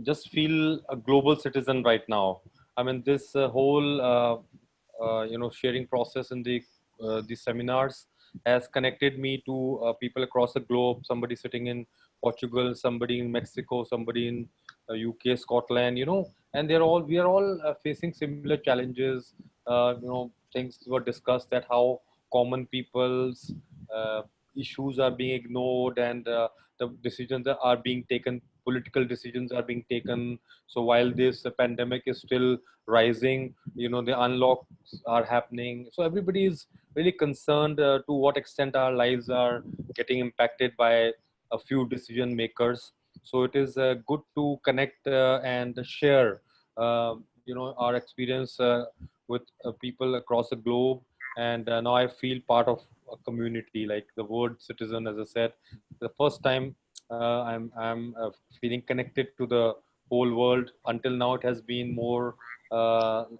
just feel a global citizen right now. I mean, this whole sharing process in the seminars has connected me to people across the globe. Somebody sitting in Portugal, somebody in Mexico, somebody in UK, Scotland. And we are all facing similar challenges. Things were discussed that how common people's uh, issues are being ignored, and the decisions that are being taken, political decisions are being taken. So while this pandemic is still rising, the unlocks are happening. So everybody is really concerned to what extent our lives are getting impacted by a few decision makers. So it is good to connect and share, our experience with people across the globe. And now I feel part of a community, like the word citizen, as I said, the first time I'm feeling connected to the whole world. Until now, it has been more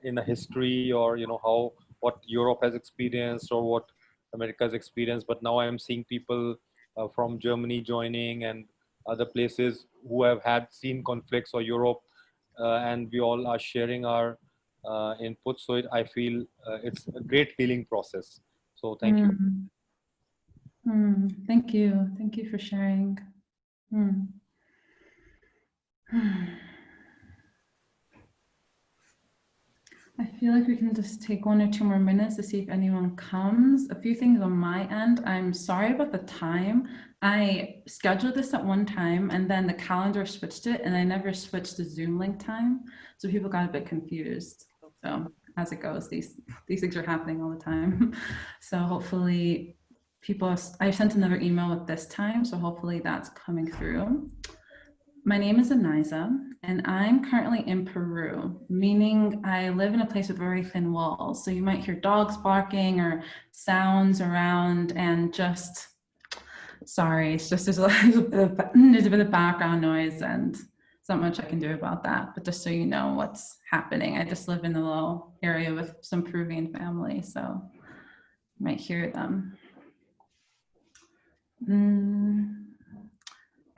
in a history, or how what Europe has experienced or what America has experienced. But now I'm seeing people from Germany joining, and other places who have had seen conflicts, or Europe, and we all are sharing our input. So I feel it's a great healing process. So thank you. Thank you. Thank you for sharing. I feel like we can just take 1 or 2 more minutes to see if anyone comes. A few things on my end. I'm sorry about the time. I scheduled this at one time, and then the calendar switched it, and I never switched the Zoom link time. So people got a bit confused. So as it goes, these things are happening all the time. So hopefully I sent another email with this time, so hopefully that's coming through. My name is Anayza, and I'm currently in Peru, meaning I live in a place with very thin walls. So you might hear dogs barking or sounds around, and sorry, it's just there's a bit of background noise, and there's not much I can do about that. But just so you know what's happening, I just live in a little area with some Peruvian family, so you might hear them.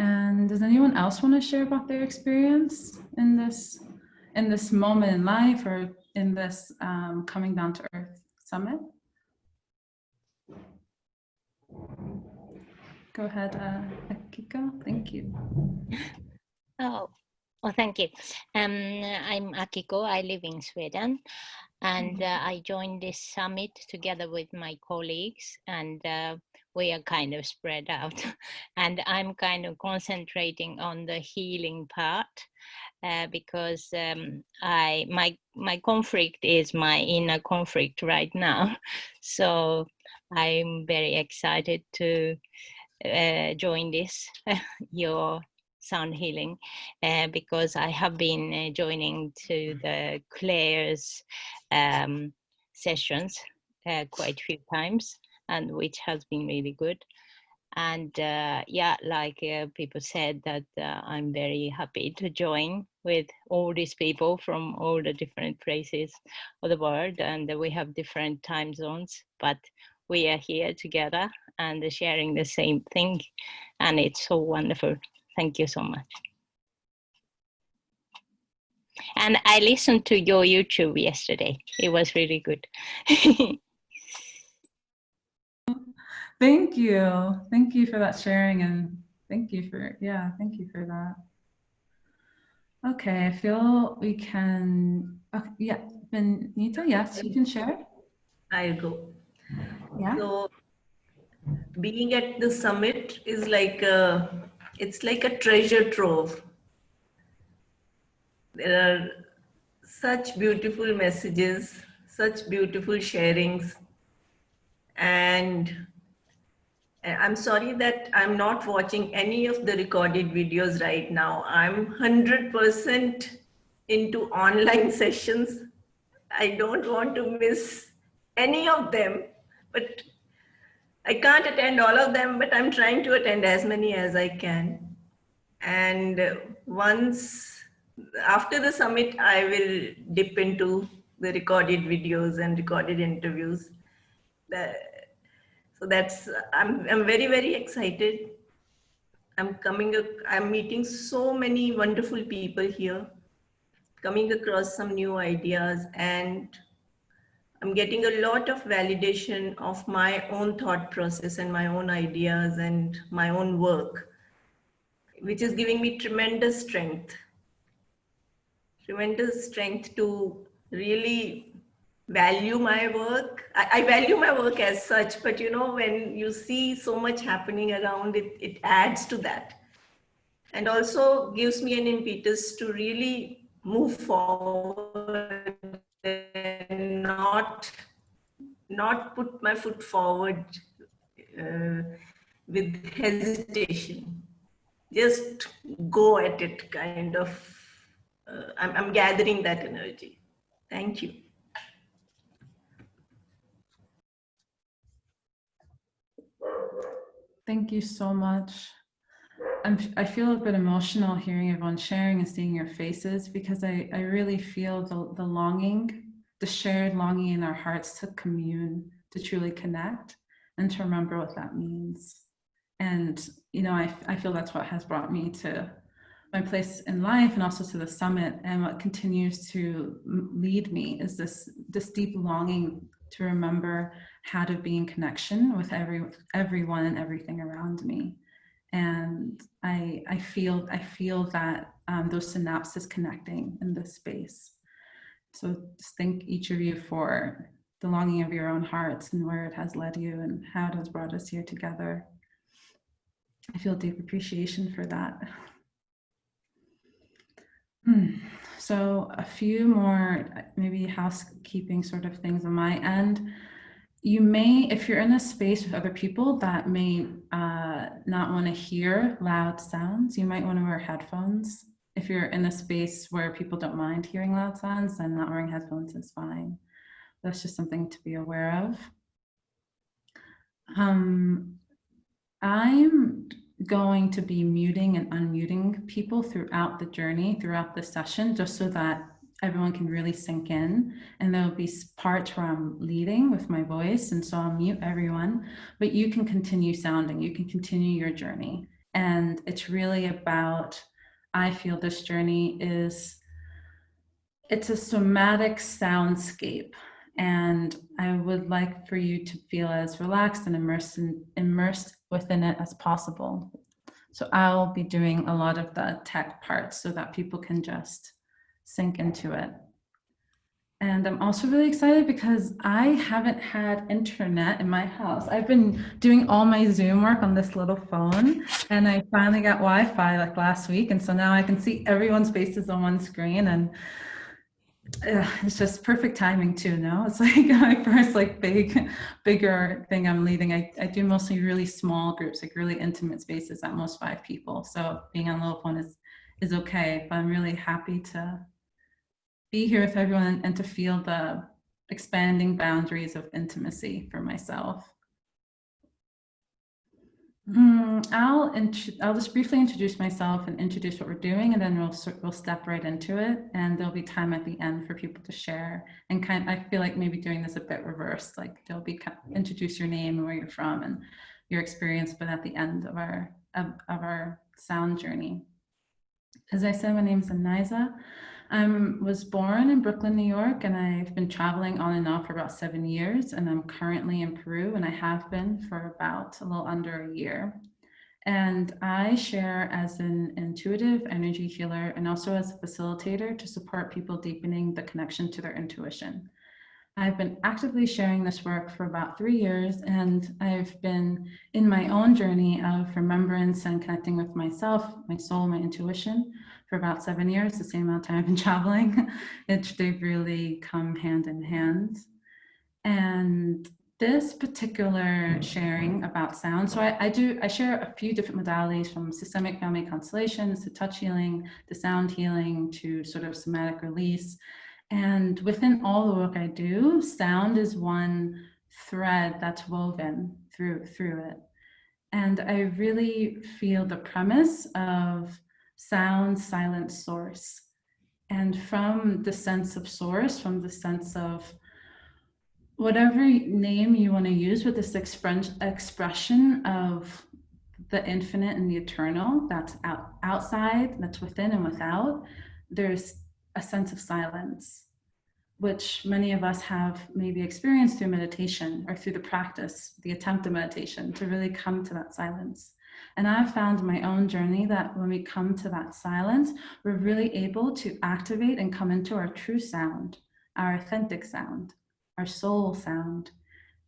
And does anyone else want to share about their experience in this moment in life, or in this Coming Down to Earth Summit? Go ahead, Akiko. Thank you. Oh, well, thank you. I'm Akiko. I live in Sweden, and I joined this summit together with my colleagues, and we are kind of spread out. And I'm kind of concentrating on the healing part because my conflict is my inner conflict right now. So I'm very excited to join this, your sound healing, because I have been joining to the Claire's sessions quite a few times, and which has been really good. And yeah, like people said, that I'm very happy to join with all these people from all the different places of the world, and we have different time zones, but we are here together and sharing the same thing, and it's so wonderful. Thank you so much. And I listened to your YouTube yesterday. It was really good. Thank you. Thank you for that sharing, and thank you for that. Okay, I feel we can, yeah, Benita, yes, you can share. I'll go. Yeah. So being at the summit is like it's like a treasure trove. There are such beautiful messages, such beautiful sharings, and I'm sorry that I'm not watching any of the recorded videos right now. I'm 100% into online sessions. I don't want to miss any of them, but I can't attend all of them, but I'm trying to attend as many as I can. And after the summit, I will dip into the recorded videos and recorded interviews. So I'm very, very excited. I'm meeting so many wonderful people here, coming across some new ideas, and I'm getting a lot of validation of my own thought process and my own ideas and my own work, which is giving me tremendous strength to really value my work. I value my work as such, but you know, when you see so much happening around it, it adds to that. And also gives me an impetus to really move forward and not put my foot forward uh, with hesitation. Just go at it, kind of. I'm gathering that energy. Thank you. Thank you so much. I feel a bit emotional hearing everyone sharing and seeing your faces, because I really feel the longing, the shared longing in our hearts to commune, to truly connect, and to remember what that means. And, you know, I feel that's what has brought me to my place in life and also to the summit. And what continues to lead me is this deep longing to remember how to be in connection with everyone and everything around me. And I feel that those synapses connecting in this space. So just thank each of you for the longing of your own hearts and where it has led you and how it has brought us here together. I feel deep appreciation for that. So a few more maybe housekeeping sort of things on my end. You may, if you're in a space with other people that may not want to hear loud sounds, you might want to wear headphones. If you're in a space where people don't mind hearing loud sounds, then not wearing headphones is fine. That's just something to be aware of. I'm going to be muting and unmuting people throughout the journey, throughout the session, just so that everyone can really sink in. And there'll be parts where I'm leading with my voice, and so I'll mute everyone, but you can continue sounding, you can continue your journey. And it's really about, I feel this journey it's a somatic soundscape. And I would like for you to feel as relaxed and immersed within it as possible. So I'll be doing a lot of the tech parts so that people can just sink into it. And I'm also really excited because I haven't had internet in my house. I've been doing all my Zoom work on this little phone, and I finally got Wi-Fi like last week. And so now I can see everyone's faces on one screen, and it's just perfect timing too, no? It's like my first like bigger thing I'm leading. I do mostly really small groups, like really intimate spaces at most 5 people. So being on a little phone is okay, but I'm really happy to be here with everyone and to feel the expanding boundaries of intimacy for myself. I'll just briefly introduce myself and introduce what we're doing, and then we'll step right into it. And there'll be time at the end for people to share. And I feel like maybe doing this a bit reversed, like there'll be introduce your name and where you're from and your experience, but at the end of our sound journey. As I said, my name is Anayza. I was born in Brooklyn, New York, and I've been traveling on and off for about 7 years, and I'm currently in Peru, and I have been for about a little under a year. And I share as an intuitive energy healer and also as a facilitator to support people deepening the connection to their intuition. I've been actively sharing this work for about 3 years, and I've been in my own journey of remembrance and connecting with myself, my soul, my intuition for about 7 years, the same amount of time I've been traveling. They've really come hand in hand. And this particular sharing about sound, so I share a few different modalities, from systemic family constellations to touch healing, to sound healing, to sort of somatic release. And within all the work I do, sound is one thread that's woven through it. And I really feel the premise of sound, silent, source. And from the sense of source, from the sense of whatever name you want to use, with this expression of the infinite and the eternal that's outside, that's within and without, there's a sense of silence, which many of us have maybe experienced through meditation or through the practice, the attempt of meditation, to really come to that silence. And I've found in my own journey that when we come to that silence, we're really able to activate and come into our true sound, our authentic sound, our soul sound.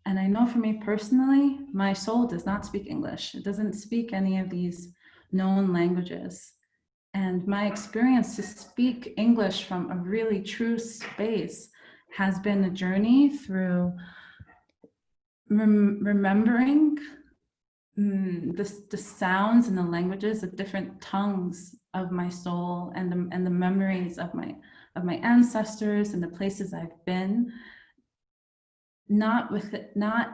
And I know for me personally, my soul does not speak English. It doesn't speak any of these known languages. And my experience to speak English from a really true space has been a journey through remembering the sounds and the languages of different tongues of my soul, and the memories of my ancestors and the places I've been, not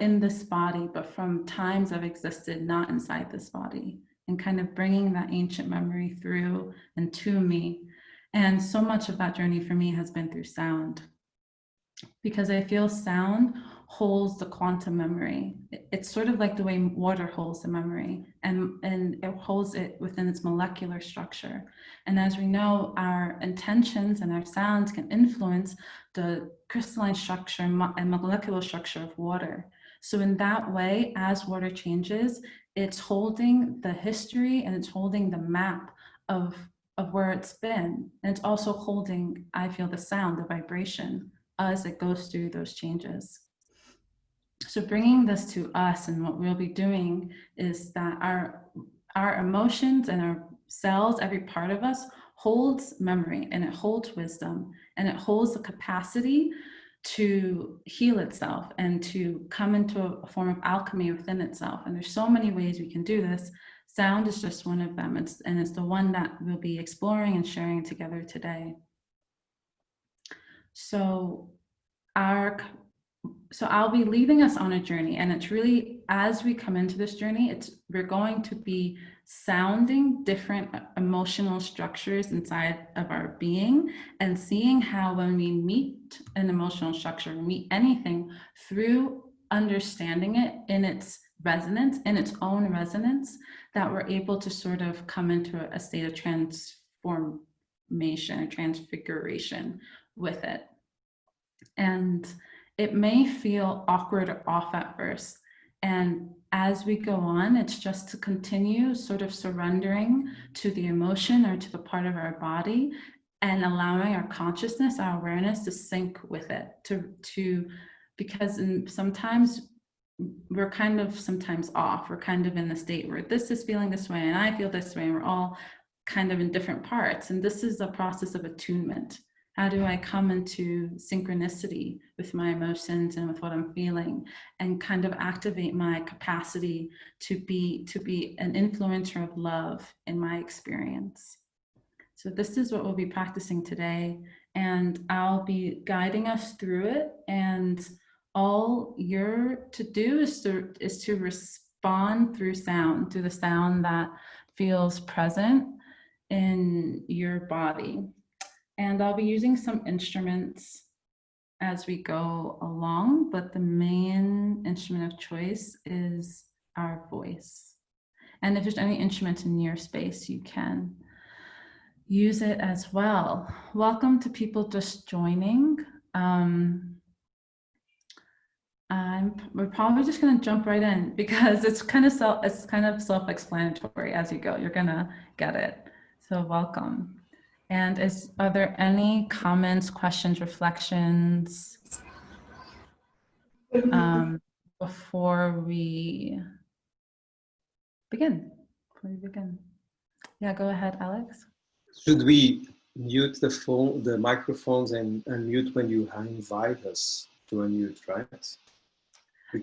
in this body, but from times I've existed not inside this body, and kind of bringing that ancient memory through and to me. And so much of that journey for me has been through sound, because I feel sound holds the quantum memory. It's sort of like the way water holds the memory, and it holds it within its molecular structure. And as we know, our intentions and our sounds can influence the crystalline structure and molecular structure of water. So in that way, as water changes, it's holding the history and it's holding the map of where it's been. And it's also holding, I feel, the sound, the vibration, as it goes through those changes. So bringing this to us, and what we'll be doing is that our emotions and our cells, every part of us, holds memory, and it holds wisdom, and it holds the capacity to heal itself and to come into a form of alchemy within itself. And there's so many ways we can do this. Sound is just one of them. It's the one that we'll be exploring and sharing together today. So I'll be leading us on a journey, and it's really, as we come into this journey, we're going to be sounding different emotional structures inside of our being, and seeing how when we meet an emotional structure, meet anything, through understanding it in its resonance, in its own resonance, that we're able to sort of come into a state of transformation or transfiguration with it. And it may feel awkward or off at first. And as we go on, it's just to continue sort of surrendering to the emotion or to the part of our body, and allowing our consciousness, our awareness, to sync with it, because sometimes we're kind of sometimes off. We're kind of in the state where this is feeling this way and I feel this way, and we're all kind of in different parts. And this is a process of attunement. How do I come into synchronicity with my emotions and with what I'm feeling, and kind of activate my capacity to be an influencer of love in my experience? So this is what we'll be practicing today, and I'll be guiding us through it. And all you're to do is to respond through sound, through the sound that feels present in your body. And I'll be using some instruments as we go along, but the main instrument of choice is our voice. And if there's any instruments in your space, you can use it as well. Welcome to people just joining. We're probably just going to jump right in, because it's kind of self-explanatory. As you go, you're going to get it. So welcome. And are there any comments, questions, reflections before we begin? Yeah, go ahead, Alex. Should we mute the microphones and unmute when you invite us to unmute, right?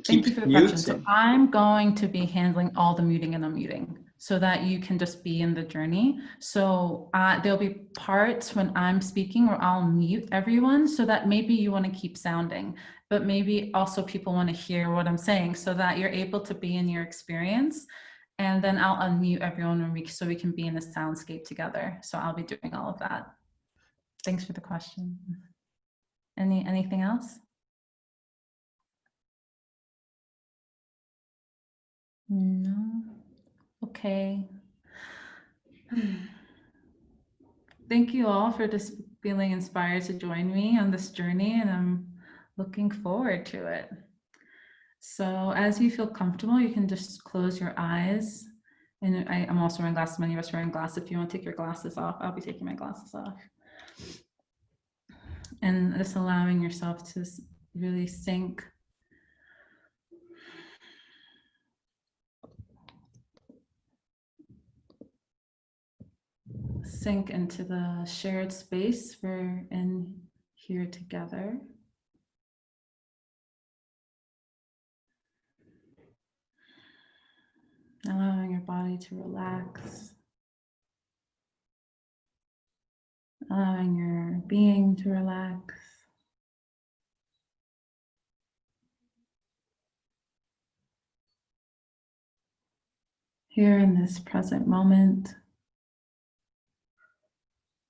Thank you for the question. So I'm going to be handling all the muting and unmuting, so that you can just be in the journey. So there'll be parts when I'm speaking where I'll mute everyone, so that maybe you want to keep sounding, but maybe also people want to hear what I'm saying, so that you're able to be in your experience. And then I'll unmute everyone so we can be in a soundscape together. So I'll be doing all of that. Thanks for the question. Anything else? No. Well, okay. Thank you all for just feeling inspired to join me on this journey, and I'm looking forward to it. So as you feel comfortable, you can just close your eyes. And I'm also wearing glasses. Many of us are wearing glasses. If you want to take your glasses off, I'll be taking my glasses off. And just allowing yourself to really sink into the shared space we're in here together. Allowing your body to relax. Allowing your being to relax. Here in this present moment,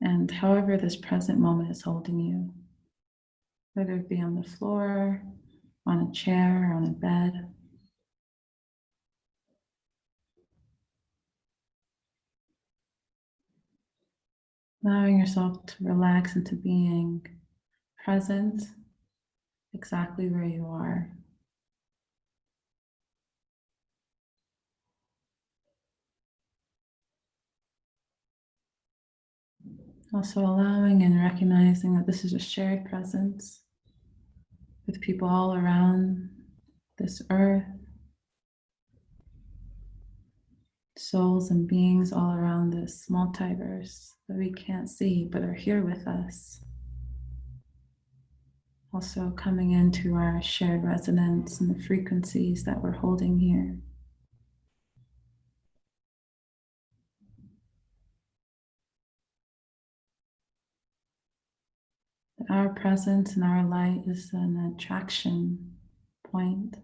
and however this present moment is holding you, whether it be on the floor, on a chair, or on a bed. Allowing yourself to relax into being present exactly where you are. Also allowing and recognizing that this is a shared presence with people all around this earth, souls and beings all around this multiverse that we can't see but are here with us. Also coming into our shared resonance and the frequencies that we're holding here. Our presence and our light is an attraction point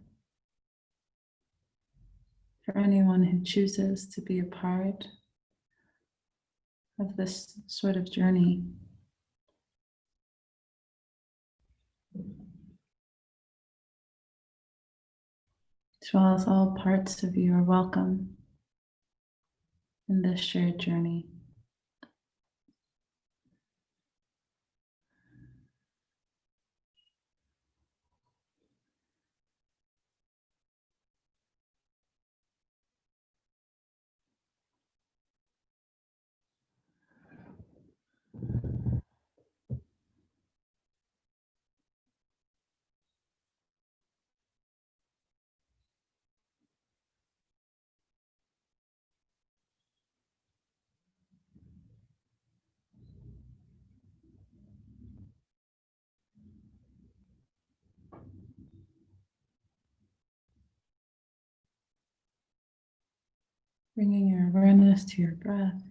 for anyone who chooses to be a part of this sort of journey. As well as all parts of you are welcome in this shared journey. Bringing your awareness to your breath.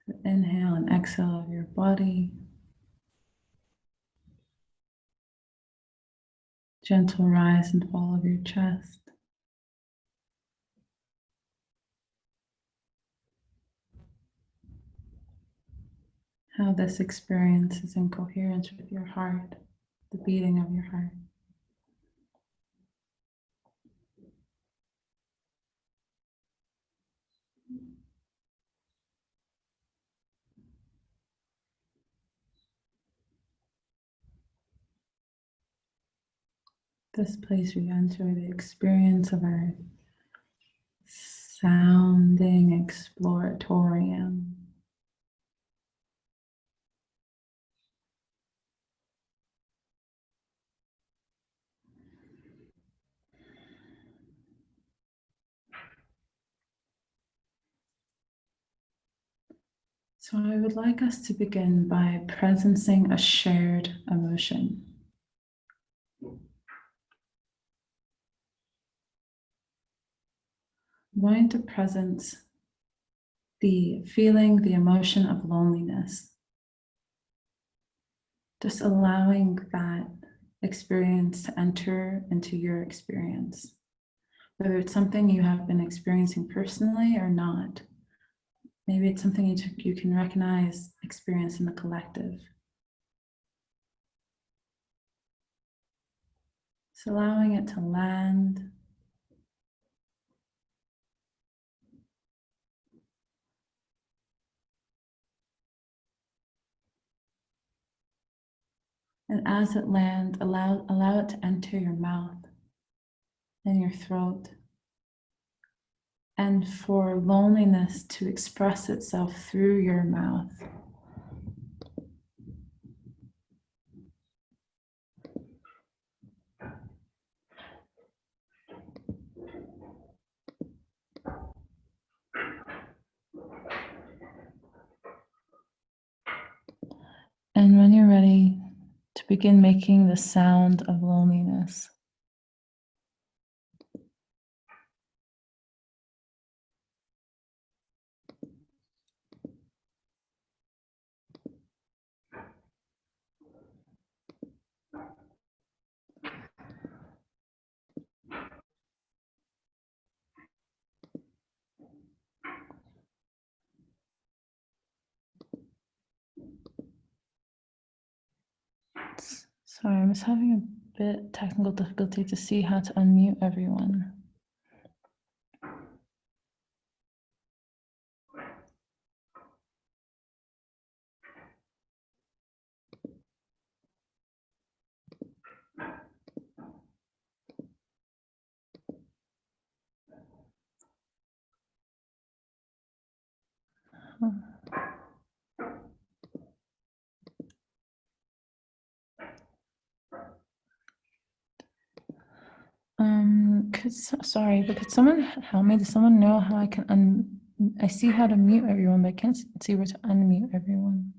The inhale and exhale of your body. Gentle rise and fall of your chest. How this experience is in coherence with your heart, the beating of your heart. This place we enter the experience of our sounding exploratorium. So I would like us to begin by presencing a shared emotion. I'm going to presence the feeling, the emotion of loneliness. Just allowing that experience to enter into your experience, whether it's something you have been experiencing personally or not. Maybe it's something you can recognize, experience in the collective. Just allowing it to land. And as it lands, allow it to enter your mouth and your throat. And for loneliness to express itself through your mouth. And when you're ready to begin making the sound of loneliness. Sorry, I'm just having a bit technical difficulty to see how to unmute everyone. Sorry, but could someone help me? Does someone know how I can I see how to mute everyone, but I can't see where to unmute everyone.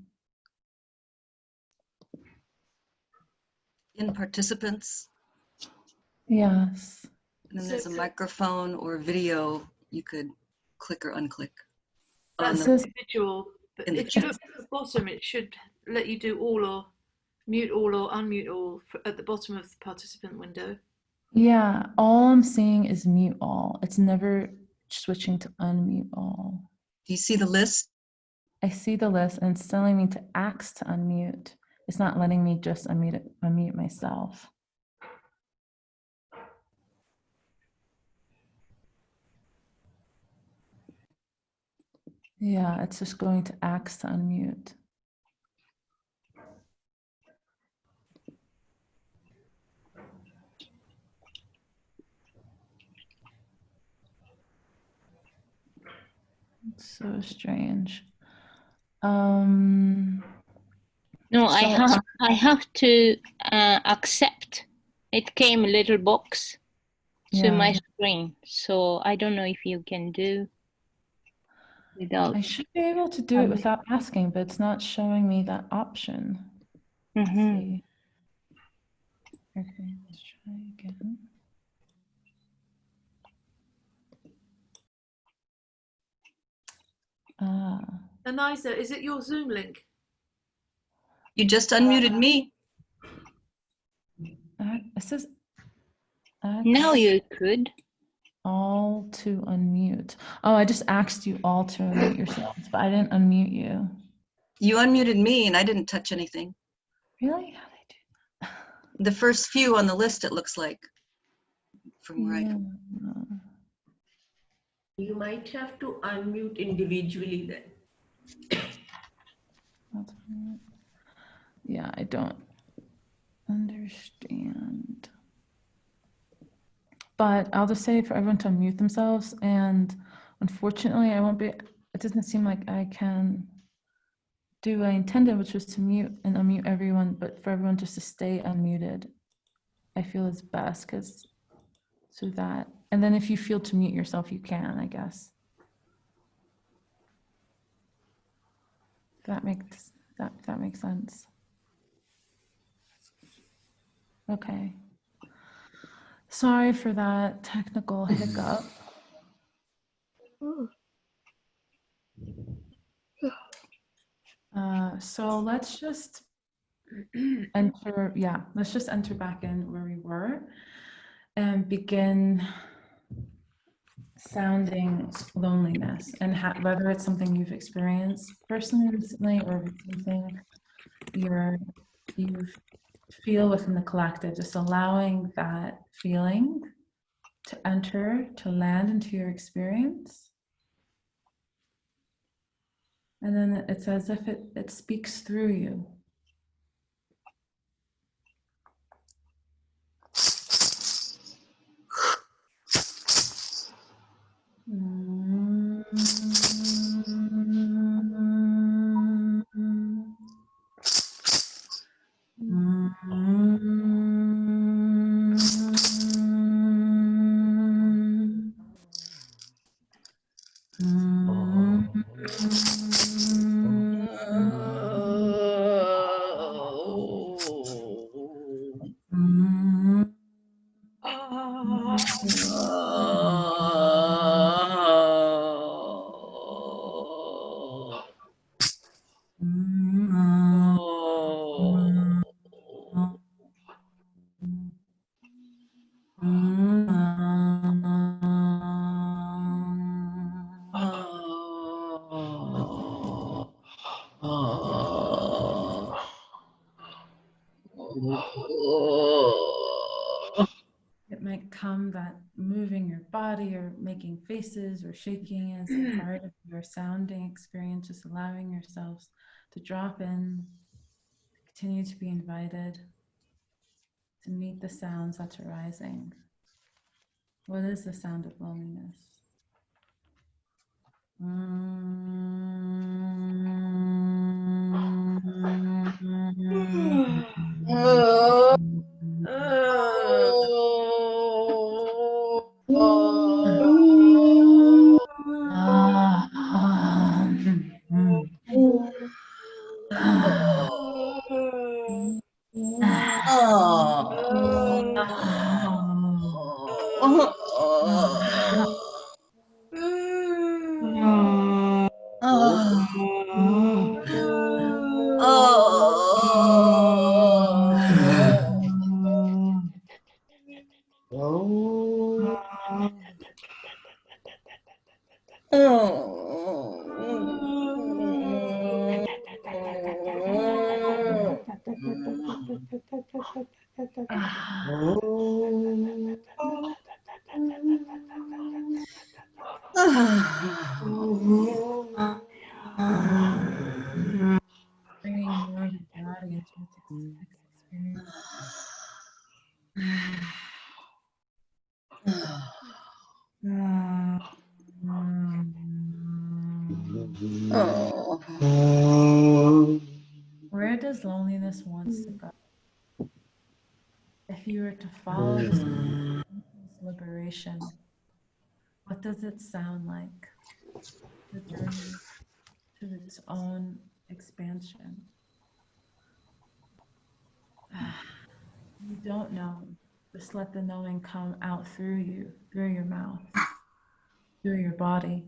In participants, Yes. and then there's a microphone or video you could click or unclick. On That's the, individual, but in the if you chat. look at the bottom, it should let you do all or mute all or unmute all at the bottom of the participant window. Yeah, all I'm seeing is mute all. It's never switching to unmute all. Do you see the list? I see the list and it's telling me to ask to unmute. It's not letting me just unmute myself. Yeah, it's just going to ask to unmute. It's so strange. No, I have to accept. It came a little box to my screen, so I don't know if you can do without. I should be able to do it without asking, but it's not showing me that option. Let's see. Okay, let's try again. Anayza, is it your Zoom link? You just unmuted me. It says Now you could. all to unmute. Oh, I just asked you all to unmute yourselves, but I didn't unmute you. You unmuted me and I didn't touch anything. Really? How they do that? The first few on the list, it looks like. From where I am. You might have to unmute individually then. Yeah, I don't understand. But I'll just say for everyone to unmute themselves, and unfortunately I won't be, it doesn't seem like I can do what I intended, which was to mute and unmute everyone, but for everyone just to stay unmuted, I feel is best, because so that, and then if you feel to mute yourself, you can, I guess. That makes sense. Okay. Sorry for that technical hiccup. So let's just enter, let's just enter back in where we were and begin sounding loneliness, and whether it's something you've experienced personally recently or if it's something you've feel within the collective, just allowing that feeling to enter, to land into your experience. And then it's as if it speaks through you. It might come that moving your body or making faces or shaking is a part of your sounding experience, just allowing yourselves to drop in, continue to be invited to meet the sounds that's arising. What is the sound of loneliness? Bringing more of your body into its experience. Where does loneliness wants to go? If you were to follow this liberation, what does it sound like? The journey to its own expansion. You don't know. Just let the knowing come out through you, through your mouth, through your body.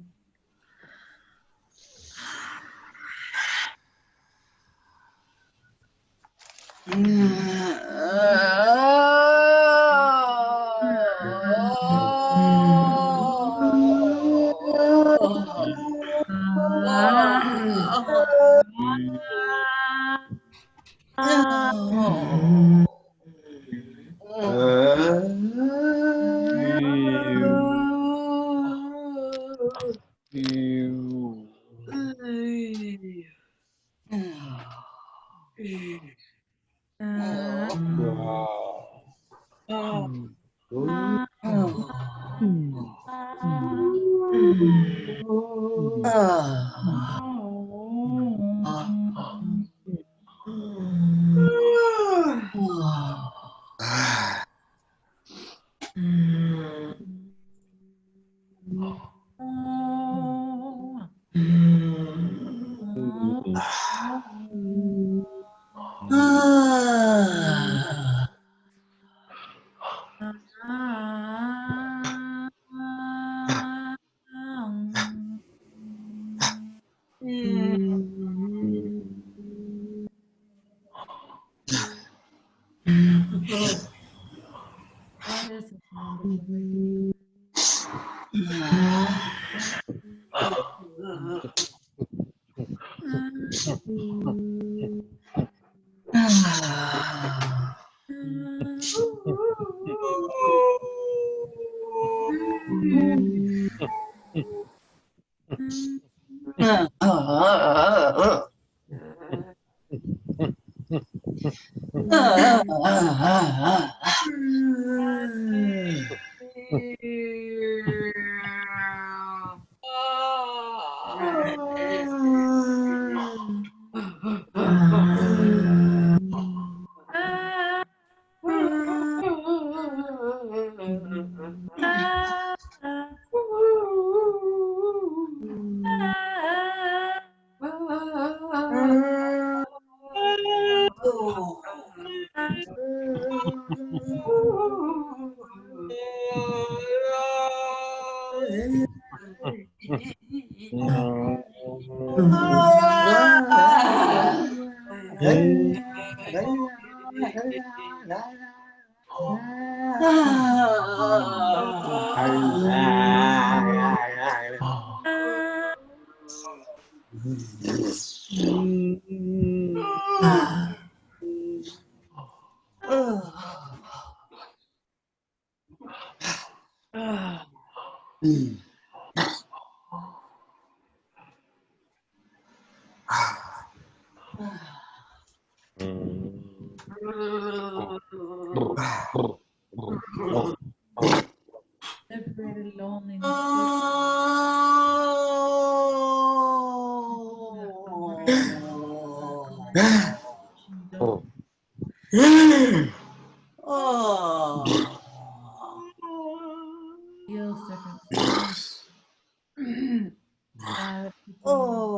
What is the sound of liberation? Liberated loneliness. Feels different things. That more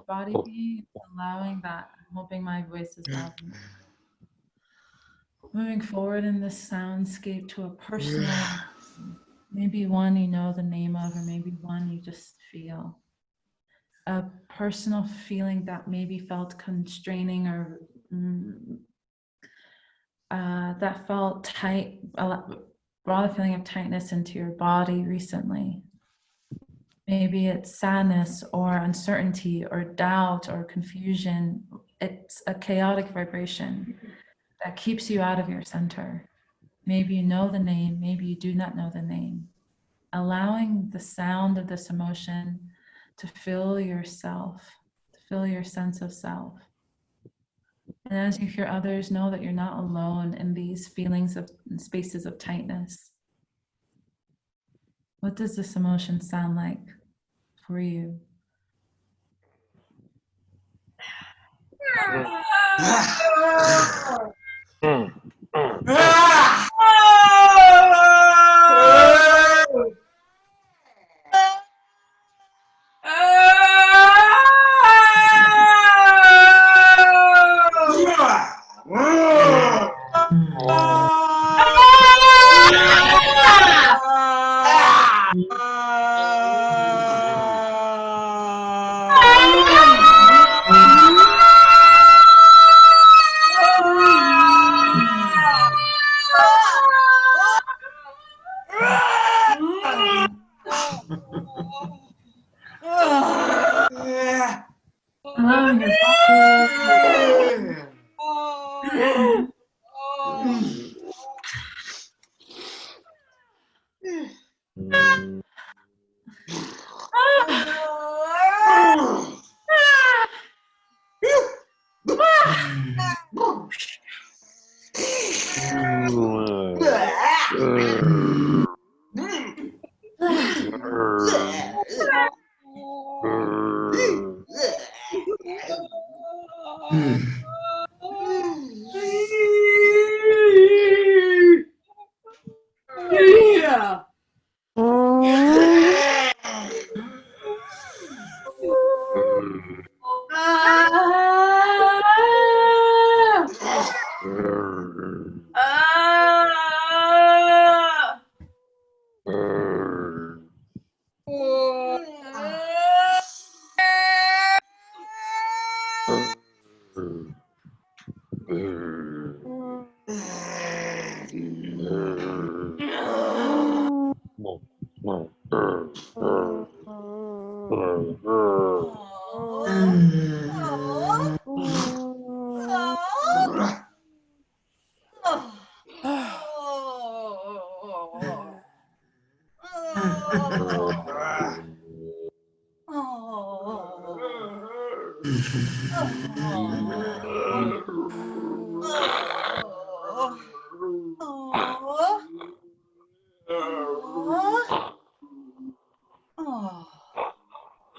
body being, allowing that. I'm hoping my voice is loud enough. Moving forward in this soundscape to a personal, maybe one you know the name of, or maybe one you just feel. A personal feeling that maybe felt constraining or that felt tight, brought a feeling of tightness into your body recently. Maybe it's sadness or uncertainty or doubt or confusion. It's a chaotic vibration that keeps you out of your center. Maybe you know the name, maybe you do not know the name. Allowing the sound of this emotion to fill yourself, to fill your sense of self. And as you hear others, know that you're not alone in these feelings of spaces of tightness. What does this emotion sound like for you? Allowing your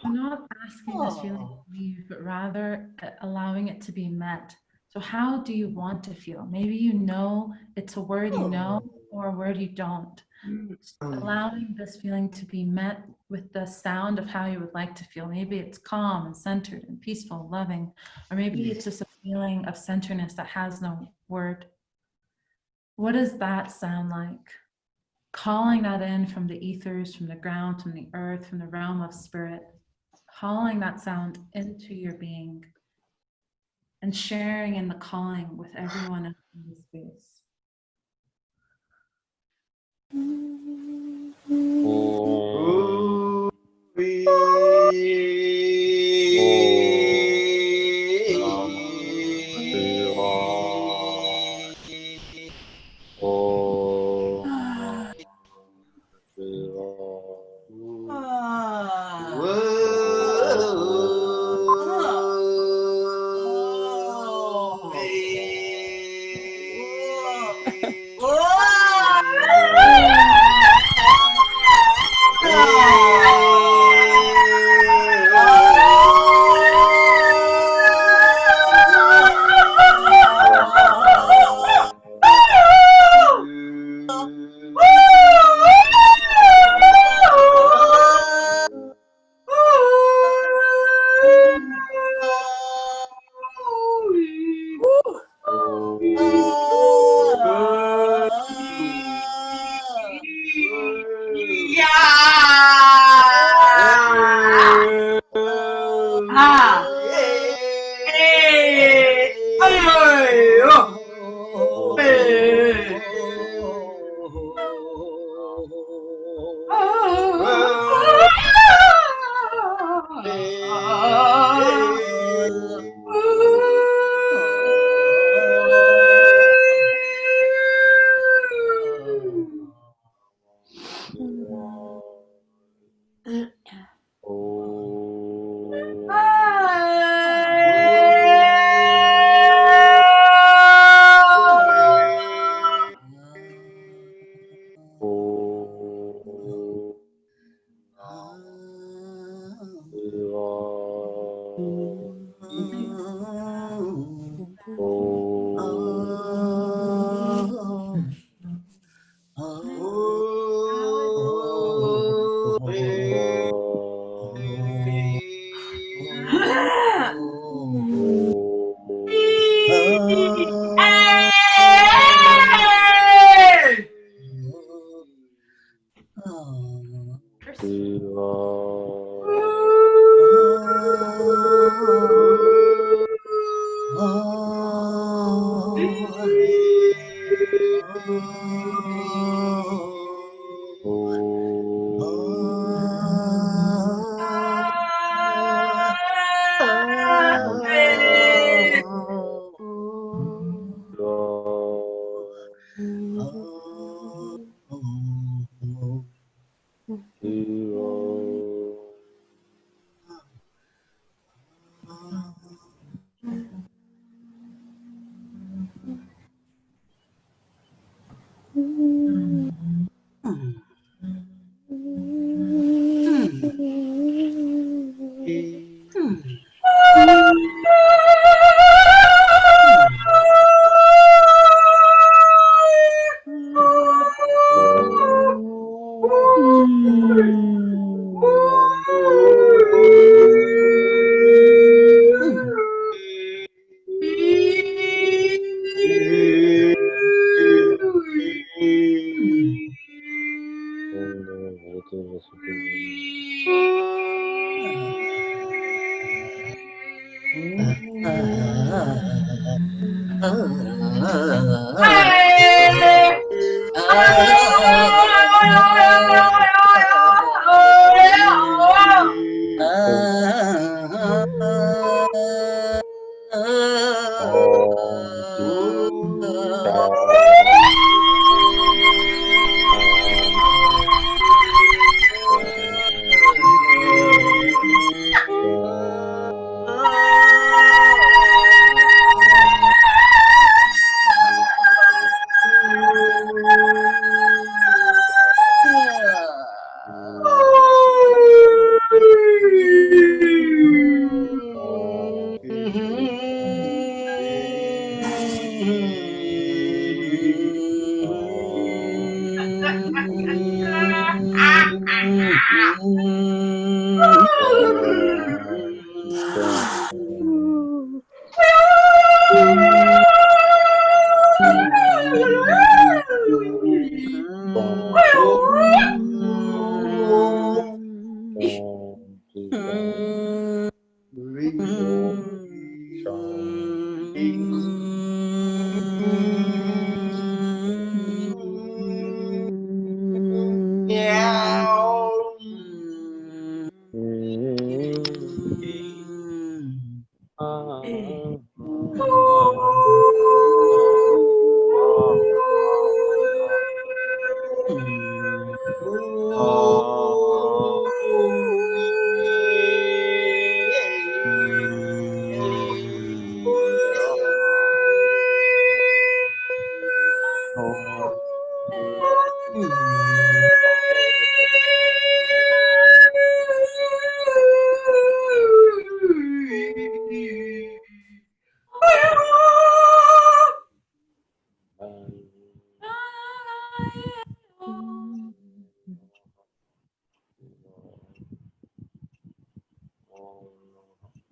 So not asking this feeling to leave, but rather allowing it to be met. So how do you want to feel? Maybe you know it's a word you know or a word you don't. Allowing this feeling to be met with the sound of how you would like to feel. Maybe it's calm and centered and peaceful, loving, or maybe it's just a feeling of centeredness that has no word. What does that sound like? Calling that in from the ethers, from the ground, from the earth, from the realm of spirit, calling that sound into your being and sharing in the calling with everyone in the space.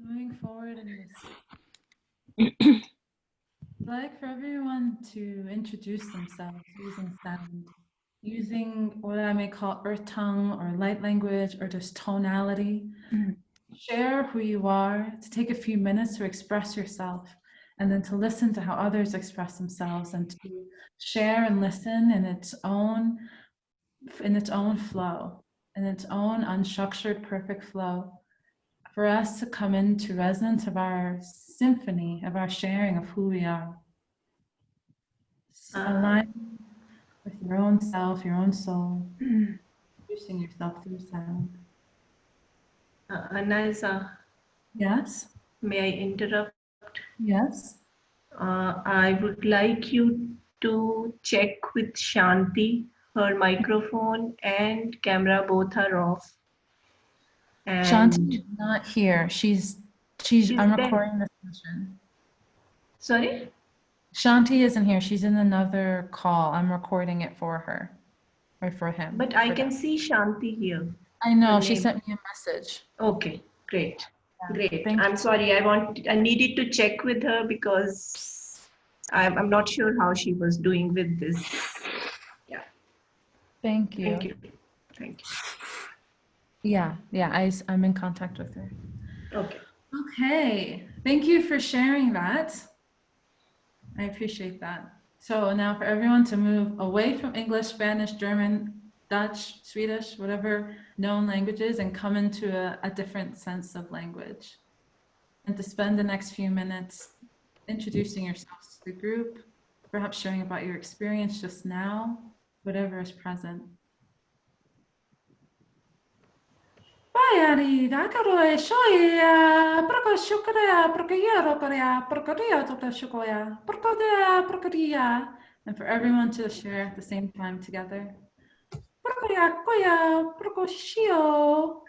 Moving forward in this, I'd like for everyone to introduce themselves using sound, using what I may call earth tongue or light language or just tonality. Share who you are, to take a few minutes to express yourself, and then to listen to how others express themselves and to share and listen in its own flow, in its own unstructured, perfect flow, for us to come into resonance of our symphony, of our sharing of who we are. Align with your own self, your own soul, introducing yourself through sound. Anayza, Yes? may I interrupt? Yes? I would like you to check with Shanti. Her microphone and camera both are off. And Shanti is not here. I'm there. recording this session. Sorry? Shanti isn't here. She's in another call. I'm recording it for her or for him. But I can see Shanti here. I know. Her She name. sent me a message. Okay, great. Yeah, Great. thank I'm you. sorry. I needed to check with her because I'm not sure how she was doing with this. Yeah. Thank you. Thank you. Thank you. Yeah, I'm in contact with her. Okay. Okay, thank you for sharing that. I appreciate that. So now for everyone to move away from English, Spanish, German, Dutch, Swedish, whatever known languages, and come into a different sense of language. And to spend the next few minutes introducing yourselves to the group, perhaps sharing about your experience just now, whatever is present. Bayari, Dakaro, Shoya, Proco Shukara, Procoyero Korea, Procoria to Shukoya, Procodia, and for everyone to share at the same time together. Procoya, Koya, Procoshio.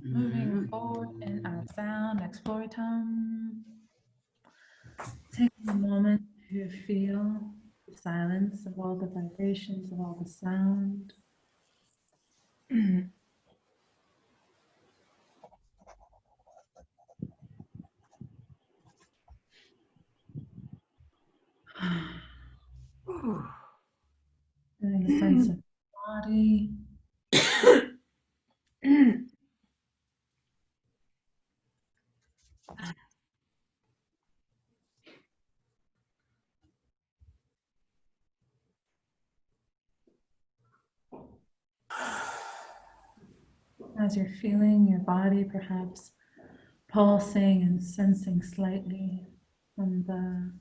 Moving forward in our sound exploratum. Take a moment to feel the silence of all the vibrations, of all the sound. Feeling a sense of body. As you're feeling your body perhaps pulsing and sensing slightly from the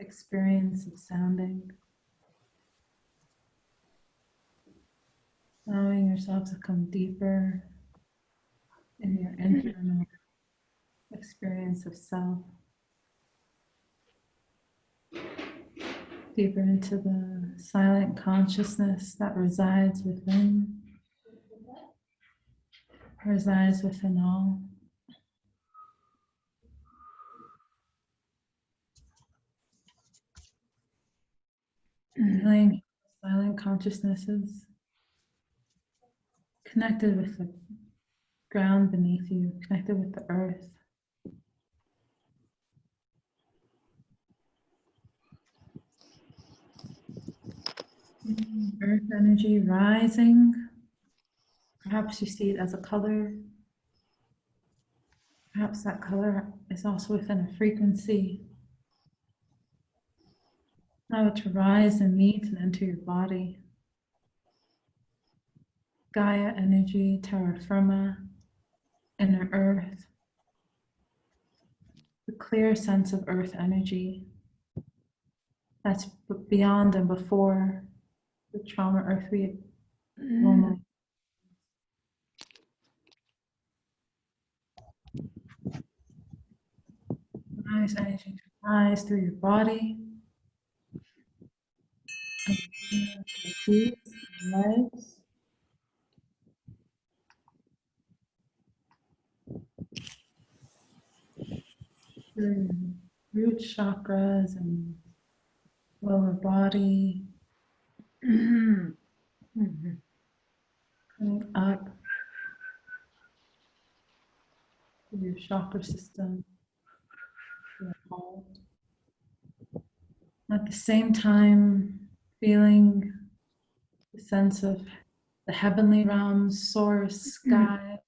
experience of sounding. allowing yourself to come deeper in your internal experience of self, deeper into the silent consciousness that resides within all. Feeling silent consciousnesses connected with the ground beneath you, connected with the earth. Earth energy rising. Perhaps you see it as a color. Perhaps that color is also within a frequency. Allow it to rise and meet and enter your body. Gaia energy, terra firma, inner earth. The clear sense of earth energy that's beyond and before the trauma earth we normally. Nice energy to rise through your body. And your feet, legs. Through your root chakras and lower body. Coming up through your chakra system, your heart. At the same time, feeling the sense of the heavenly realms, source, sky,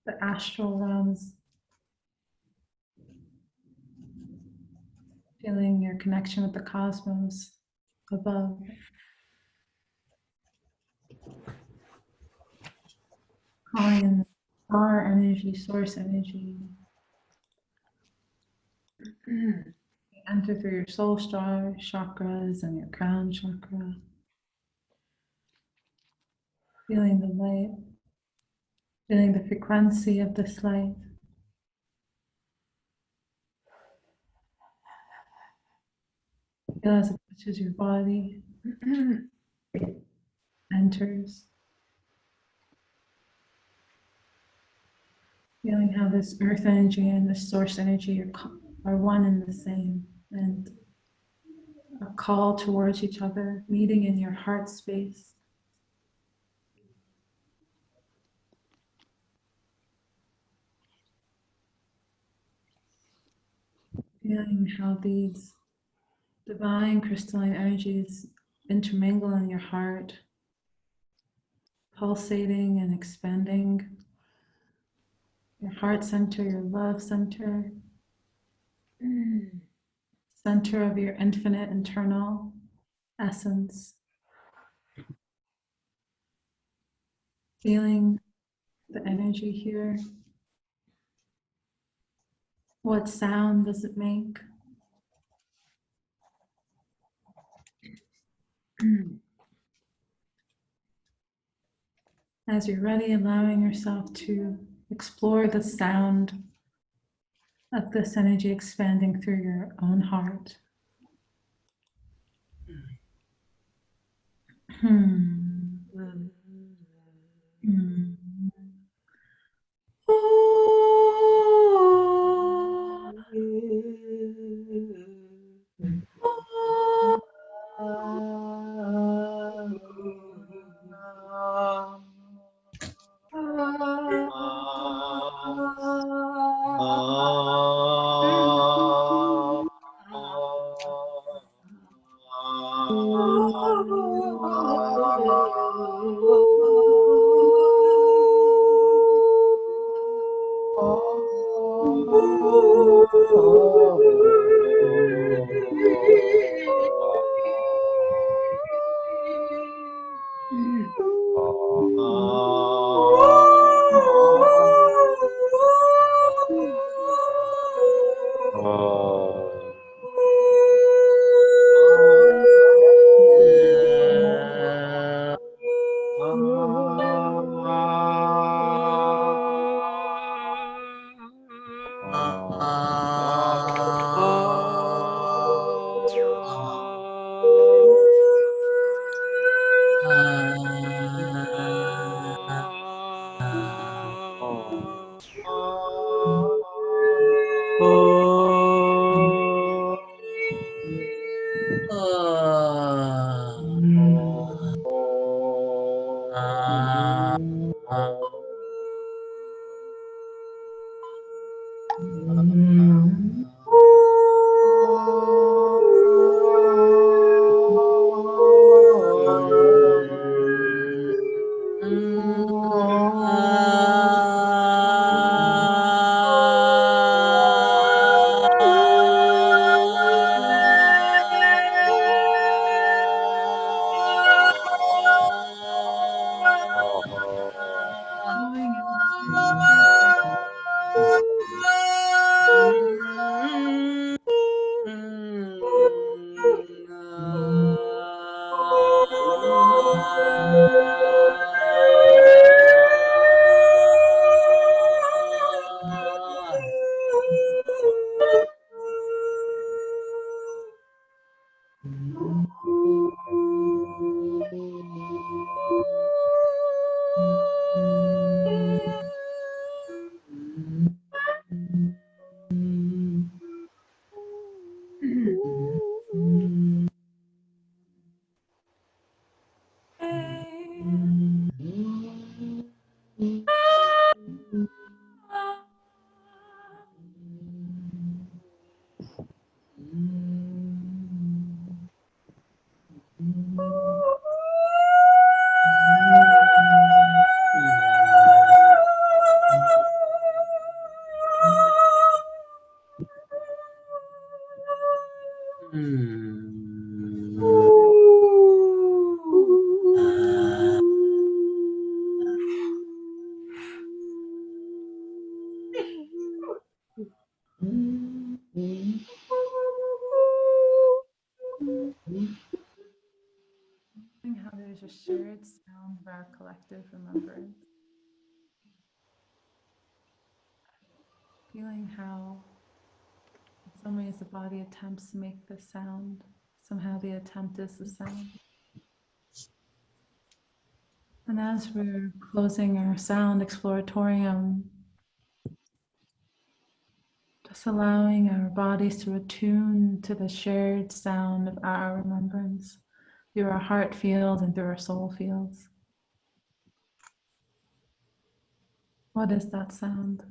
the astral realms. Feeling your connection with the cosmos above. Calling in star energy, source energy. Enter through your soul star chakras and your crown chakra. Feeling the light, feeling the frequency of this light. Feel as it touches your body, enters. Feeling how this earth energy and this source energy are one and the same, and a call towards each other, meeting in your heart space. Feeling how these divine crystalline energies intermingle in your heart, pulsating and expanding. Your heart center, your love center, center of your infinite internal essence. Feeling the energy here. What sound does it make? As you're ready, allowing yourself to explore the sound of this energy expanding through your own heart. Flowing into how there's a shared sound of our collective remembrance. Feeling how, in some ways, the body attempts to make the sound. Somehow the attempt is the sound. And as we're closing our sound exploratorium, just allowing our bodies to attune to the shared sound of our remembrance through our heart field and through our soul fields. What is that sound?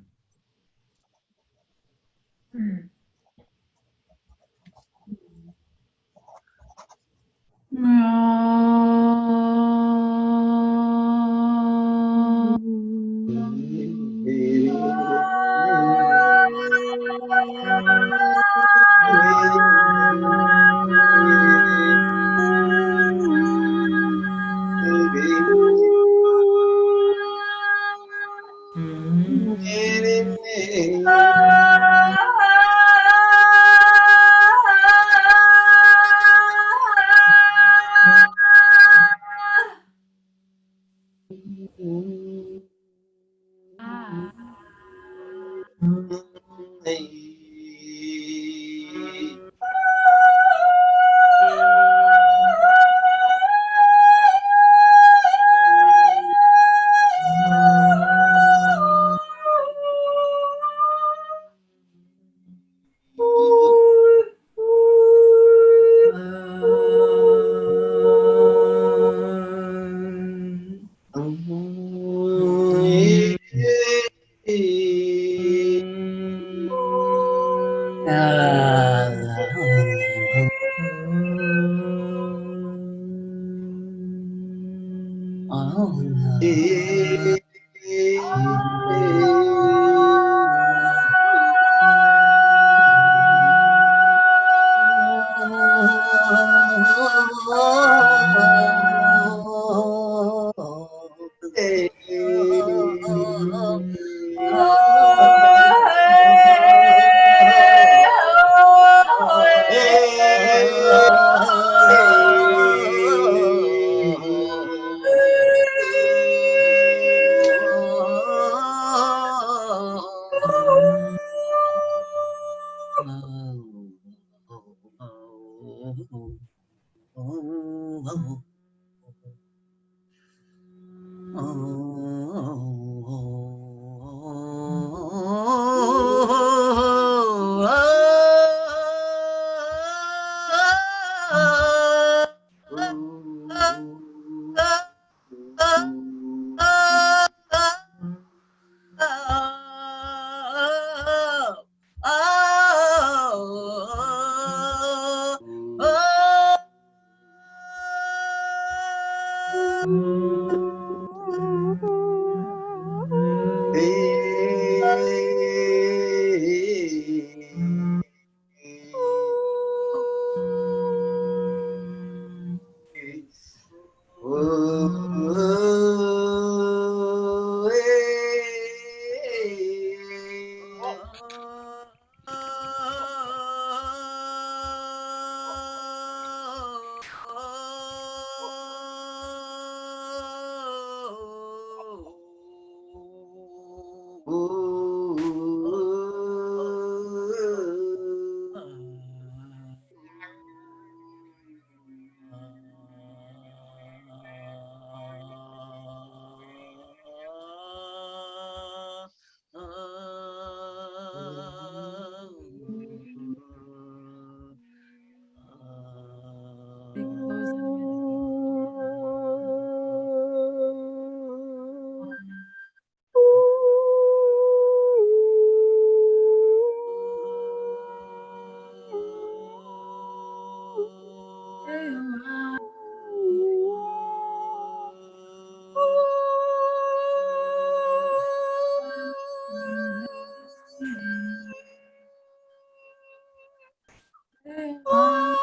Big close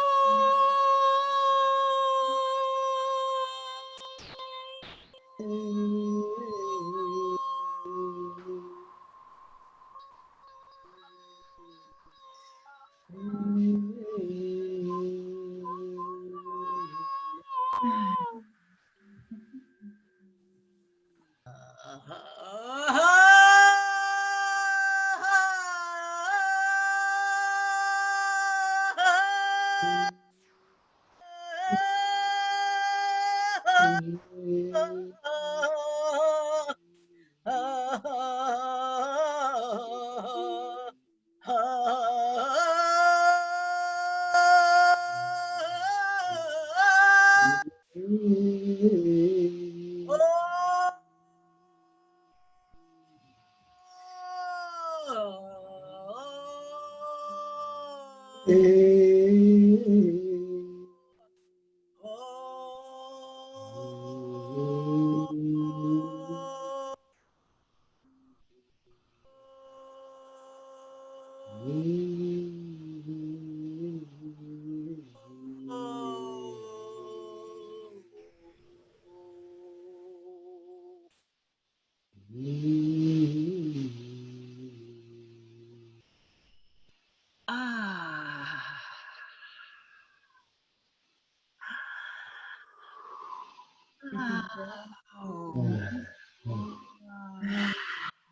in.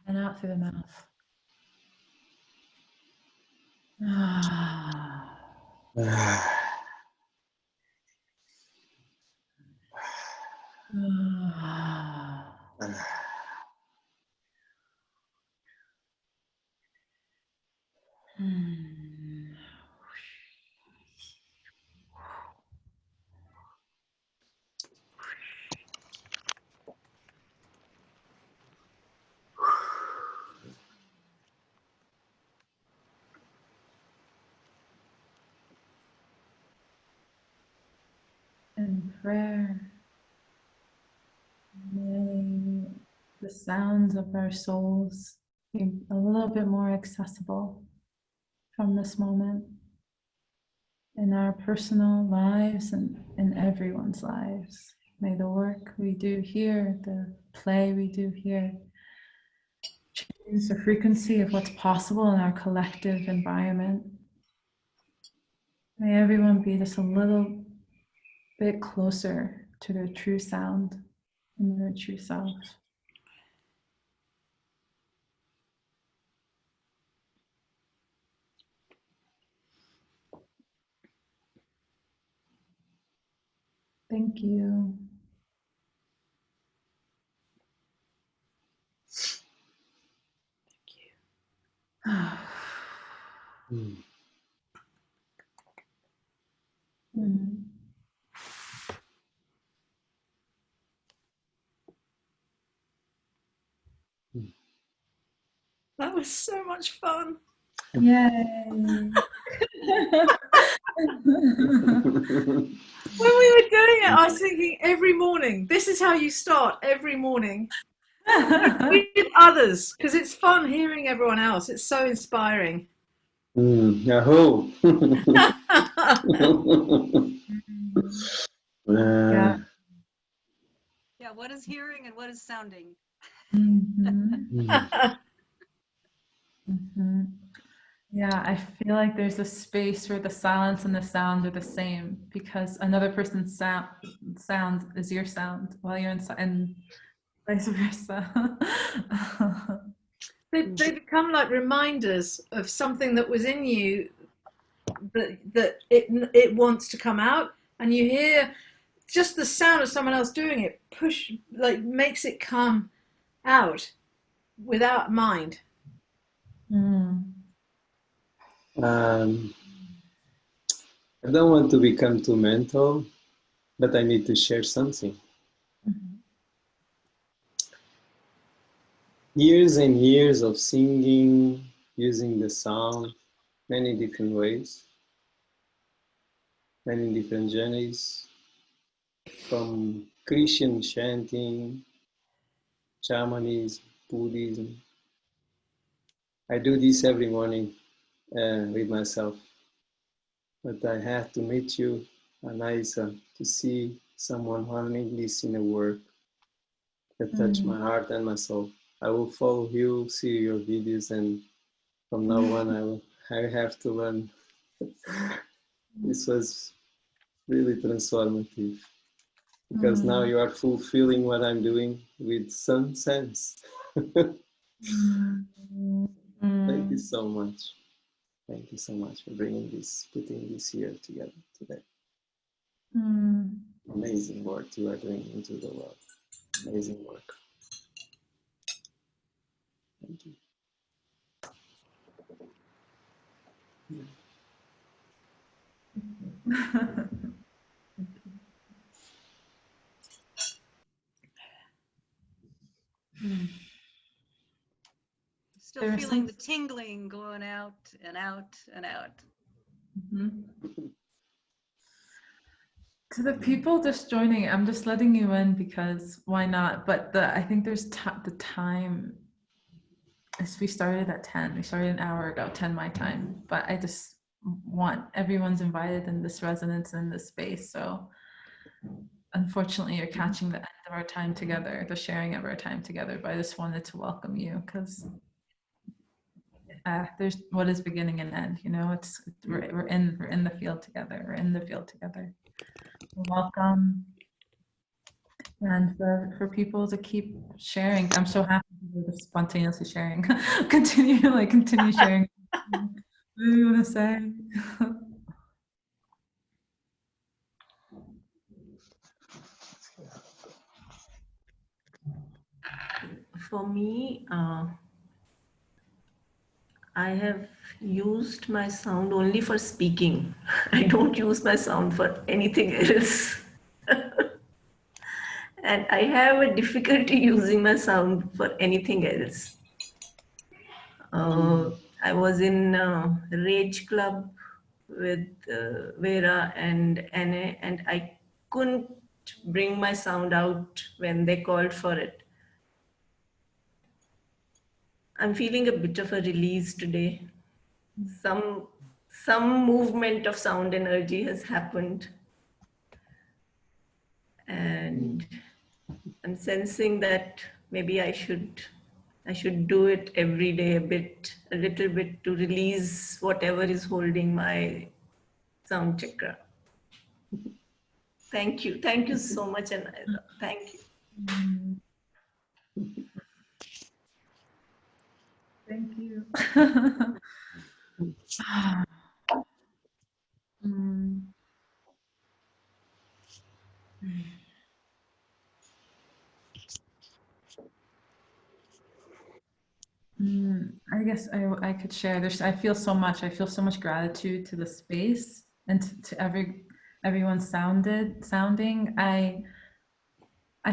And out through the mouth. In prayer, may the sounds of our souls be a little bit more accessible from this moment in our personal lives and in everyone's lives. May the work we do here, the play we do here, change the frequency of what's possible in our collective environment. May everyone be just a little bit closer to their true sound and their true self. Thank you. Mm. Mm. That was so much fun. Yay. When we were doing it, I was thinking every morning, this is how you start every morning with others, because it's fun hearing everyone else. It's so inspiring. Yahoo! Yeah. Yeah, what is hearing and what is sounding? Mhm. Mhm. Yeah, I feel like there's a space where the silence and the sound are the same because another person's sound is your sound while you're inside, and vice versa. They become like reminders of something that was in you that it wants to come out, and you hear just the sound of someone else doing it push like makes it come out without mind. Mm. I don't want to become too mental, but I need to share something. Mhm. Years and years of singing, using the sound, many different ways, many different journeys, from Christian chanting, shamanism, Buddhism. I do this every morning with myself. But I have to meet you, Anayza, to see someone honoring this in a work that touched my heart and my soul. I will follow you, see your videos, and from now on, I have to learn. This was really transformative because now you are fulfilling what I'm doing with some sense. Thank you so much. Thank you so much for bringing this, putting this here together today. Amazing work you are doing into the world. Amazing work. Thank you. Still feeling the tingling going out and out and out. To the people just joining, I'm just letting you in because why not? But I think there's the time. As we started at 10. We started an hour ago, 10 my time. But I just want everyone's invited in this resonance in this space. So unfortunately, you're catching the end of our time together, the sharing of our time together. But I just wanted to welcome you because there's what is beginning and end. You know, we're in the field together. We're in the field together. Welcome. And for people to keep sharing, I'm so happy to spontaneously sharing. continue sharing. What do you want to say? For me, I have used my sound only for speaking. I don't use my sound for anything else. And I have a difficulty using my sound for anything else. I was in Rage Club with Vera and Anne, and I couldn't bring my sound out when they called for it. I'm feeling a bit of a release today. Some movement of sound energy has happened, and I'm sensing that maybe I should do it every day a little bit to release whatever is holding my sound chakra. Thank you so much, Anayza. Thank you. Thank you. Mm. I I guess I could share. I feel so much. I feel so much gratitude to the space and to everyone sounding. I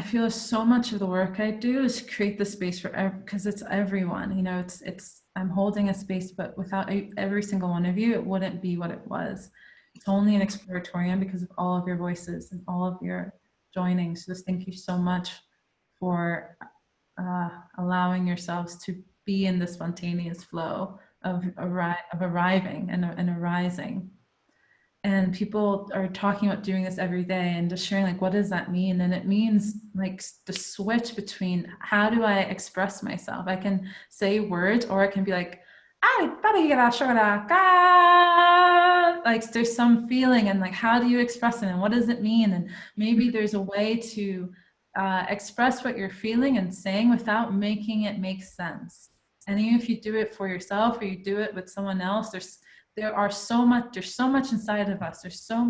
feel so much of the work I do is create the space for because it's everyone. You know, it's I'm holding a space, but without every single one of you, it wouldn't be what it was. It's only an exploratorium because of all of your voices and all of your joining. So just thank you so much for allowing yourselves to be in the spontaneous flow of arriving and arising. And people are talking about doing this every day and just sharing like, what does that mean? And it means like the switch between how do I express myself? I can say words, or I can be like, like there's some feeling, and like, how do you express it and what does it mean? And maybe there's a way to express what you're feeling and saying without making it make sense. And even if you do it for yourself or you do it with someone else, there's so much inside of us. There's so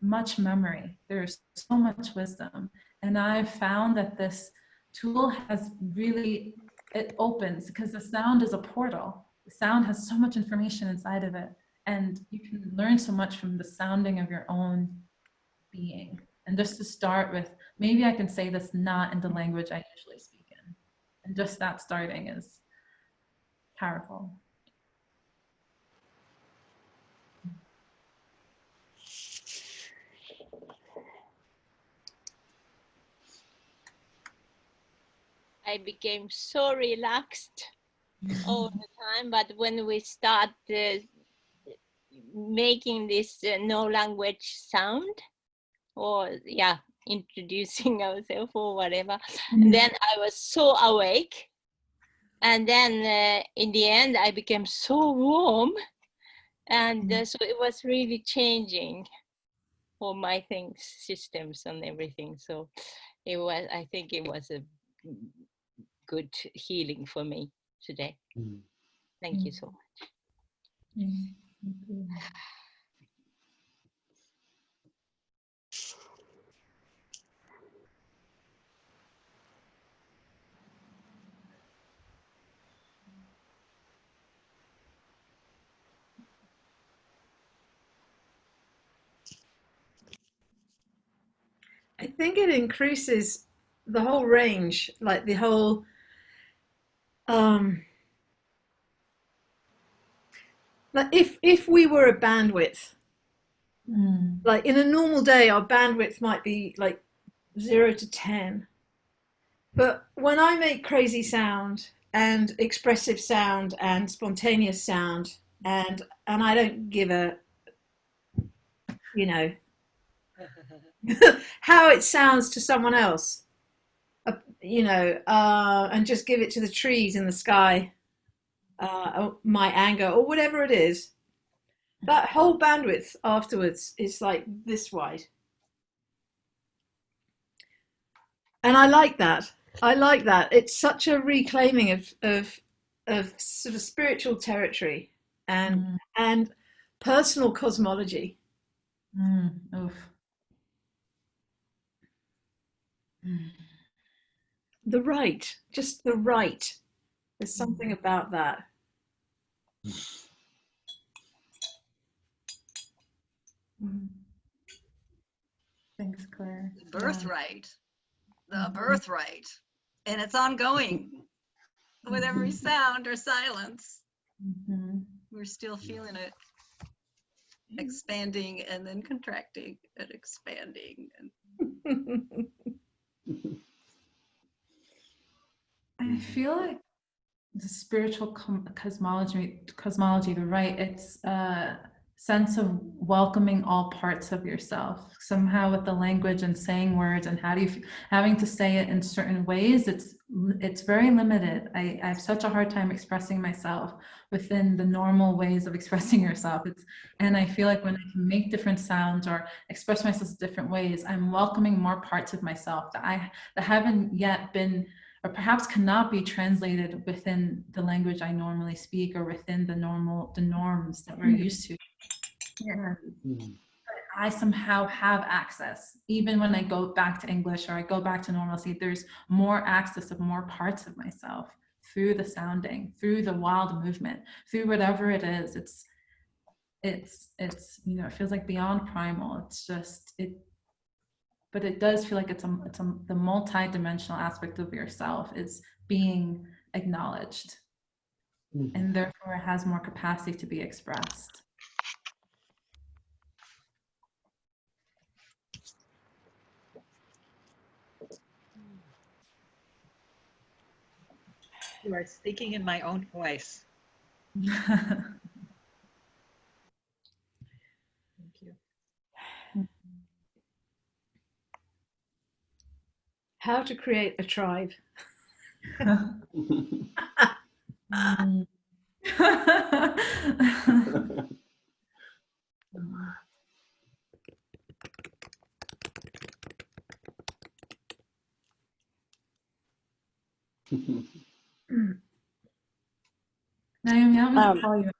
much memory. There's so much wisdom. And I've found that this tool has really, it opens, because the sound is a portal. The sound has so much information inside of it. And you can learn so much from the sounding of your own being. And just to start with, maybe I can say this not in the language I usually speak in. And just that starting is powerful. I became so relaxed all the time, but when we start making this no language sound, or introducing ourselves or whatever, and then I was so awake, and then in the end I became so warm, and so it was really changing all my things, systems and everything. So I think it was a good healing for me today. Thank you so much. I think it increases the whole range, like the whole like if we were a bandwidth, like in a normal day our bandwidth might be like 0 to 10, but when I make crazy sound and expressive sound and spontaneous sound, and I don't give a, you know, how it sounds to someone else, you know, and just give it to the trees in the sky, my anger or whatever it is, that whole bandwidth afterwards is like this wide. And I like that. It's such a reclaiming of sort of spiritual territory and personal cosmology. The right, just the right. There's something about that. Thanks, Claire. Birthright, the birthright, and it's ongoing with every sound or silence. We're still feeling it expanding and then contracting and expanding. I feel like the spiritual cosmology, the right, it's a sense of welcoming all parts of yourself somehow with the language and saying words, and having to say it in certain ways. It's very limited. I have such a hard time expressing myself within the normal ways of expressing yourself. And I feel like when I can make different sounds or express myself in different ways, I'm welcoming more parts of myself that haven't yet been, or perhaps cannot be translated within the language I normally speak, or within the norms that we're used to. I somehow have access, even when I go back to English or I go back to normalcy. There's more access of more parts of myself through the sounding, through the wild movement, through whatever it is. It's you know, it feels like beyond primal. It's just it, but it does feel like it's the multi-dimensional aspect of yourself is being acknowledged, and therefore it has more capacity to be expressed. You are speaking in my own voice. Thank you. How to create a tribe. Naomi, I'm going to call you.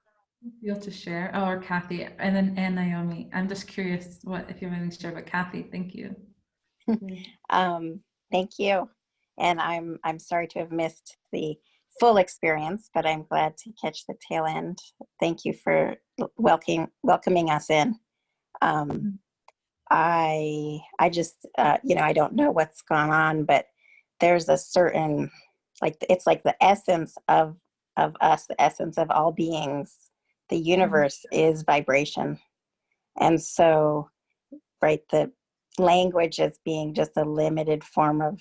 Feel to share, oh, or Kathy, and Naomi. I'm just curious what if you have anything to share. But Kathy, thank you. Thank you, and I'm sorry to have missed the full experience, but I'm glad to catch the tail end. Thank you for welcoming us in. I just you know, I don't know what's gone on, but there's a certain, like, it's like the essence of us, the essence of all beings. The universe is vibration, and so, right, the language as being just a limited form of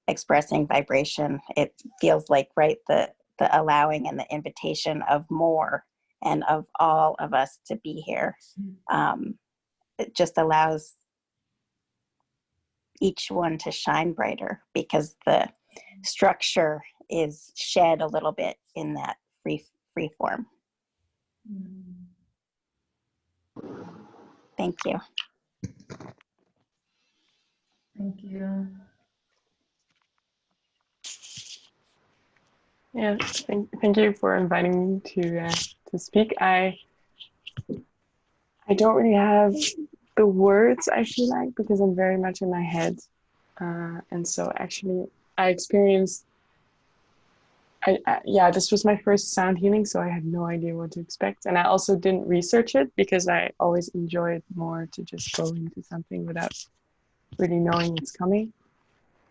expressing vibration, it feels like, right, the allowing and the invitation of more and of all of us to be here. It just allows each one to shine brighter because the structure is shed a little bit in that free form. Thank you. Thank you. Yeah, thank you for inviting me to speak. I don't really have the words, I feel like, because I'm very much in my head, and so actually I experienced. Yeah, this was my first sound healing, so I had no idea what to expect, and I also didn't research it because I always enjoy it more to just go into something without really knowing what's coming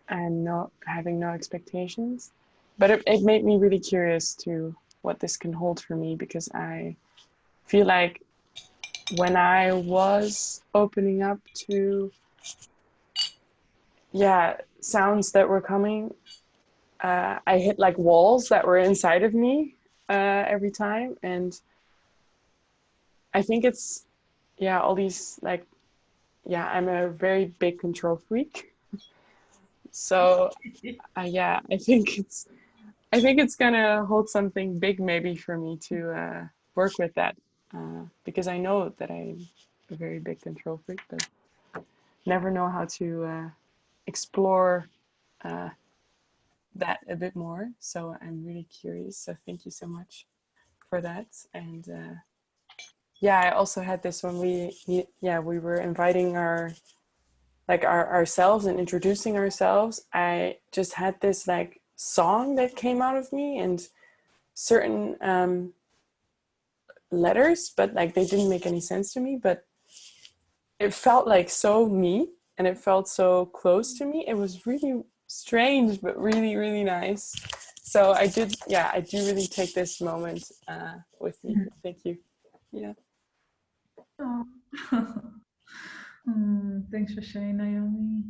and not having no expectations. But it made me really curious to what this can hold for me, because I feel like when I was opening up to sounds that were coming, I hit like walls that were inside of me every time. And I think it's all these like, I'm a very big control freak. So I think it's gonna hold something big maybe for me to work with that, because I know that I'm a very big control freak, but never know how to explore that a bit more. So I'm really curious. So thank you so much for that. And I also had this when we were inviting ourselves and introducing ourselves. I just had this like song that came out of me and certain letters, but like they didn't make any sense to me, but it felt like so me and it felt so close to me. It was really strange, but really, really nice. So I do really take this moment with me. Thank you. Yeah. Oh. Thanks for sharing, Naomi.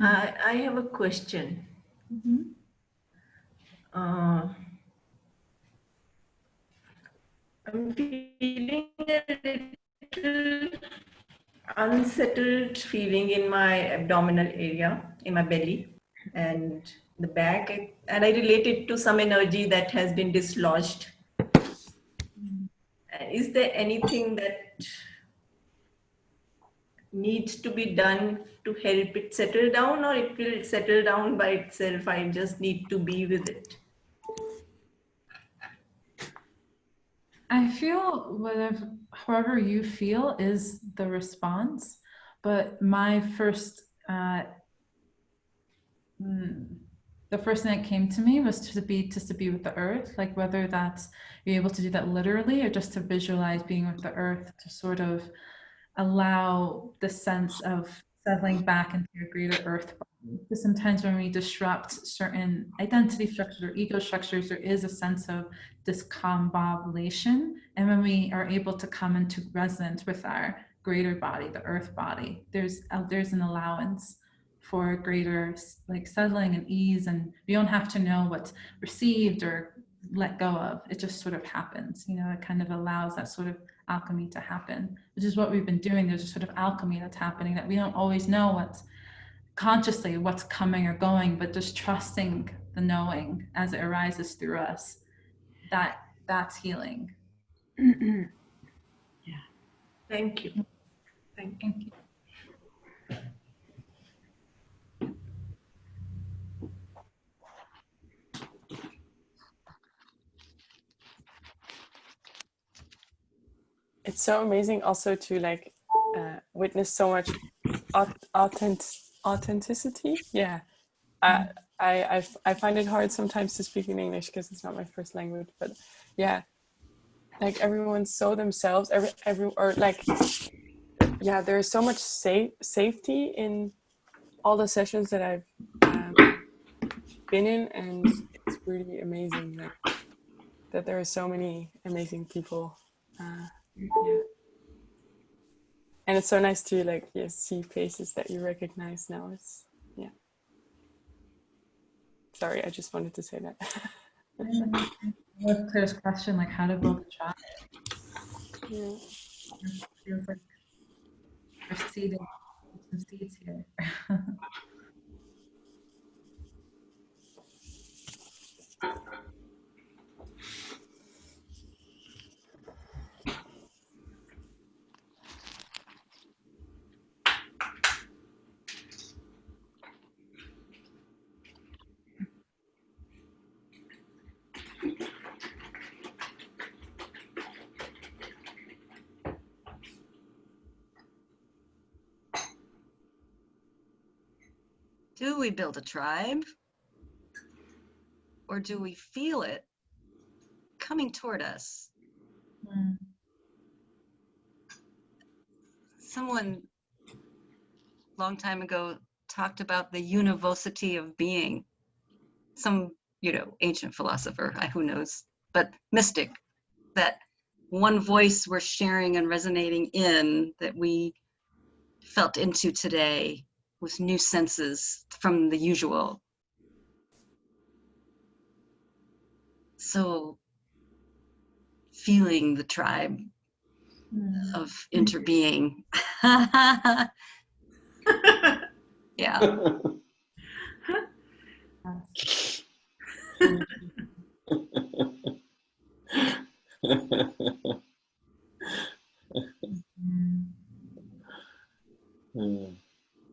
I have a question. I'm feeling a little unsettled feeling in my abdominal area, in my belly and the back, and I relate it to some energy that has been dislodged. Is there anything that needs to be done to help it settle down, or it will settle down by itself? I just need to be with it. I feel however you feel is the response, but my first The first thing that came to me was to be with the earth, like whether that's you're able to do that literally or just to visualize being with the earth, to sort of allow the sense of settling back into your greater earth body. Because sometimes when we disrupt certain identity structures or ego structures, there is a sense of discombobulation. And when we are able to come into resonance with our greater body, the earth body, there's an allowance for greater like settling and ease, and we don't have to know what's received or let go of. It just sort of happens, you know. It kind of allows that sort of alchemy to happen, which is what we've been doing. There's a sort of alchemy that's happening that we don't always know what's consciously what's coming or going, but just trusting the knowing as it arises through us, that's healing. Yeah. Thank you. Thank you. Thank you. It's so amazing also to like witness so much authenticity. Yeah. I find it hard sometimes to speak in English because it's not my first language, but yeah, like everyone's so themselves, or like, yeah, there's so much safety in all the sessions that I've been in, and it's really amazing, like that there are so many amazing people. Yeah. And it's so nice to like see faces that you recognize now. It's sorry, I just wanted to say that. Claire's question, like how to build a tribe. Yeah. It feels like we're seeding some seeds here. Do we build a tribe? Or do we feel it coming toward us? Someone long time ago talked about the univocity of being. Some, ancient philosopher, who knows, but mystic, that one voice we're sharing and resonating in, that we felt into today with new senses from the usual. So feeling the tribe of interbeing. Yeah.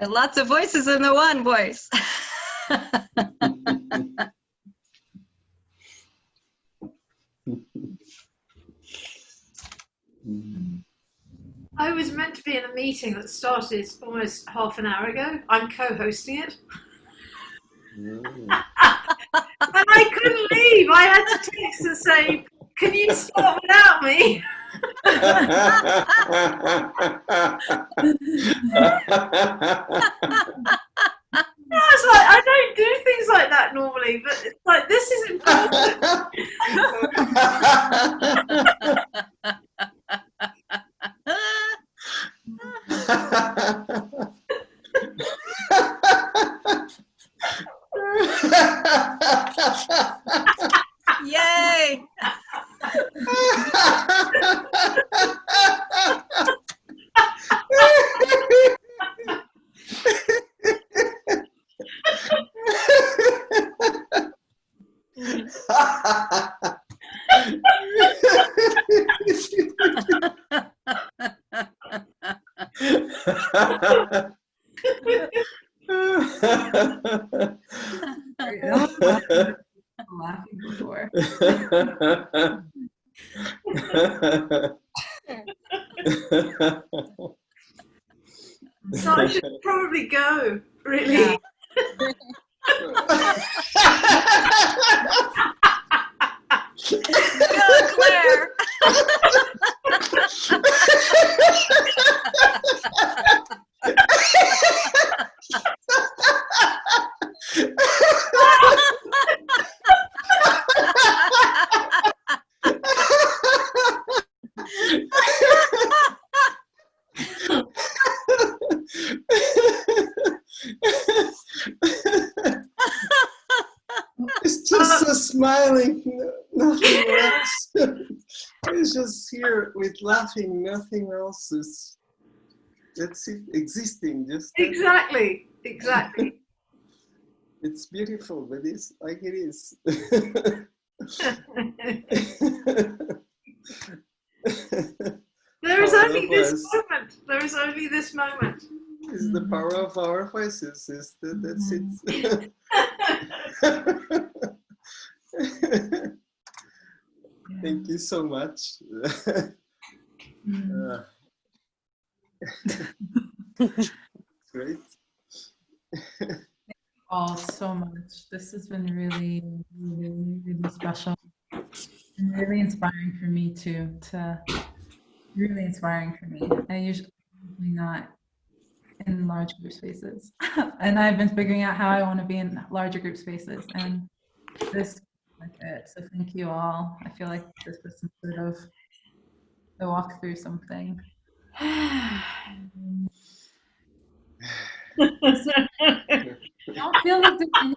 And lots of voices in the one voice. I was meant to be in a meeting that started almost half an hour ago. I'm co-hosting it. And I couldn't leave. I had to text and say, can you start without me? I was like, I don't do things like that normally, but it's like, this is important. Yay! Laughing before. So I should probably go, really. Go, Claire. It's just so smiling, nothing else. It's just here with laughing, nothing else. That's it, existing. Just Exactly. Exactly. it's beautiful, but it's like it is. There is Power only of this us. moment. There is only this moment. Is the power of our voices. That's it. Thank you so much. Great. All so much. This has been really, really, really special and really inspiring for me too. Really inspiring for me. I usually not in large group spaces, and I've been figuring out how I want to be in larger group spaces, and this is like it. So thank you all. I feel like this was some sort of a walk through something. I don't feel like there's any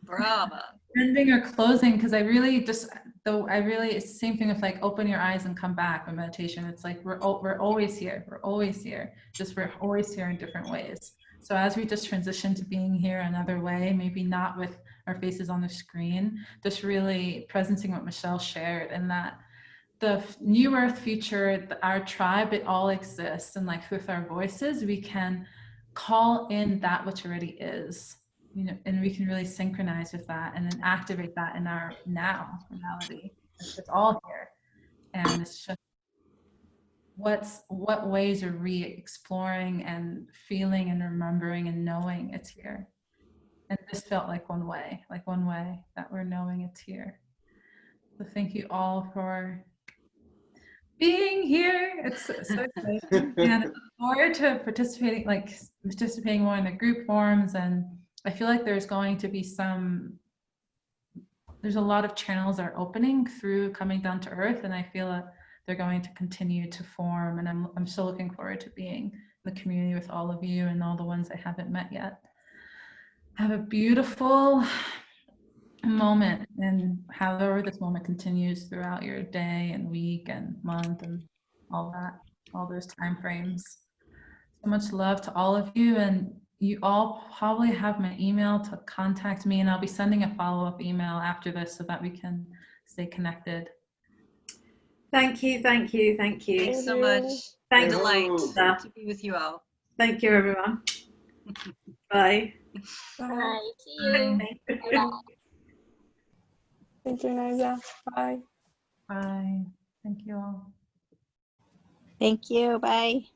Bravo. ending or closing, because I really just, though I really, it's the same thing with like open your eyes and come back with meditation. It's like we're always here. We're always here. Just we're always here in different ways. So as we just transition to being here another way, maybe not with our faces on the screen, just really presencing what Michelle shared, and that the new earth future, our tribe, it all exists, and like with our voices we can call in that which already is, you know, and we can really synchronize with that and then activate that in our now reality. It's all here, and it's just what ways are we exploring and feeling and remembering and knowing it's here. And this felt like one way that we're knowing it's here. So thank you all for being here. It's so exciting, and I look forward to participating more in the group forums. And I feel like there's going to be there's a lot of channels that are opening through coming down to earth, and I feel that they're going to continue to form, and I'm so looking forward to being in the community with all of you and all the ones I haven't met yet. Have a beautiful moment, and however this moment continues throughout your day and week and month and all those time frames. So much love to all of you, and you all probably have my email to contact me, and I'll be sending a follow-up email after this so that we can stay connected. Thank you. Thank you. Thank you. Thanks so much. Thank A delight you. to be with you all. Thank you, everyone. Bye. Bye. See you. Bye. Thank you, Anayza. Bye. Bye. Thank you all. Thank you. Bye.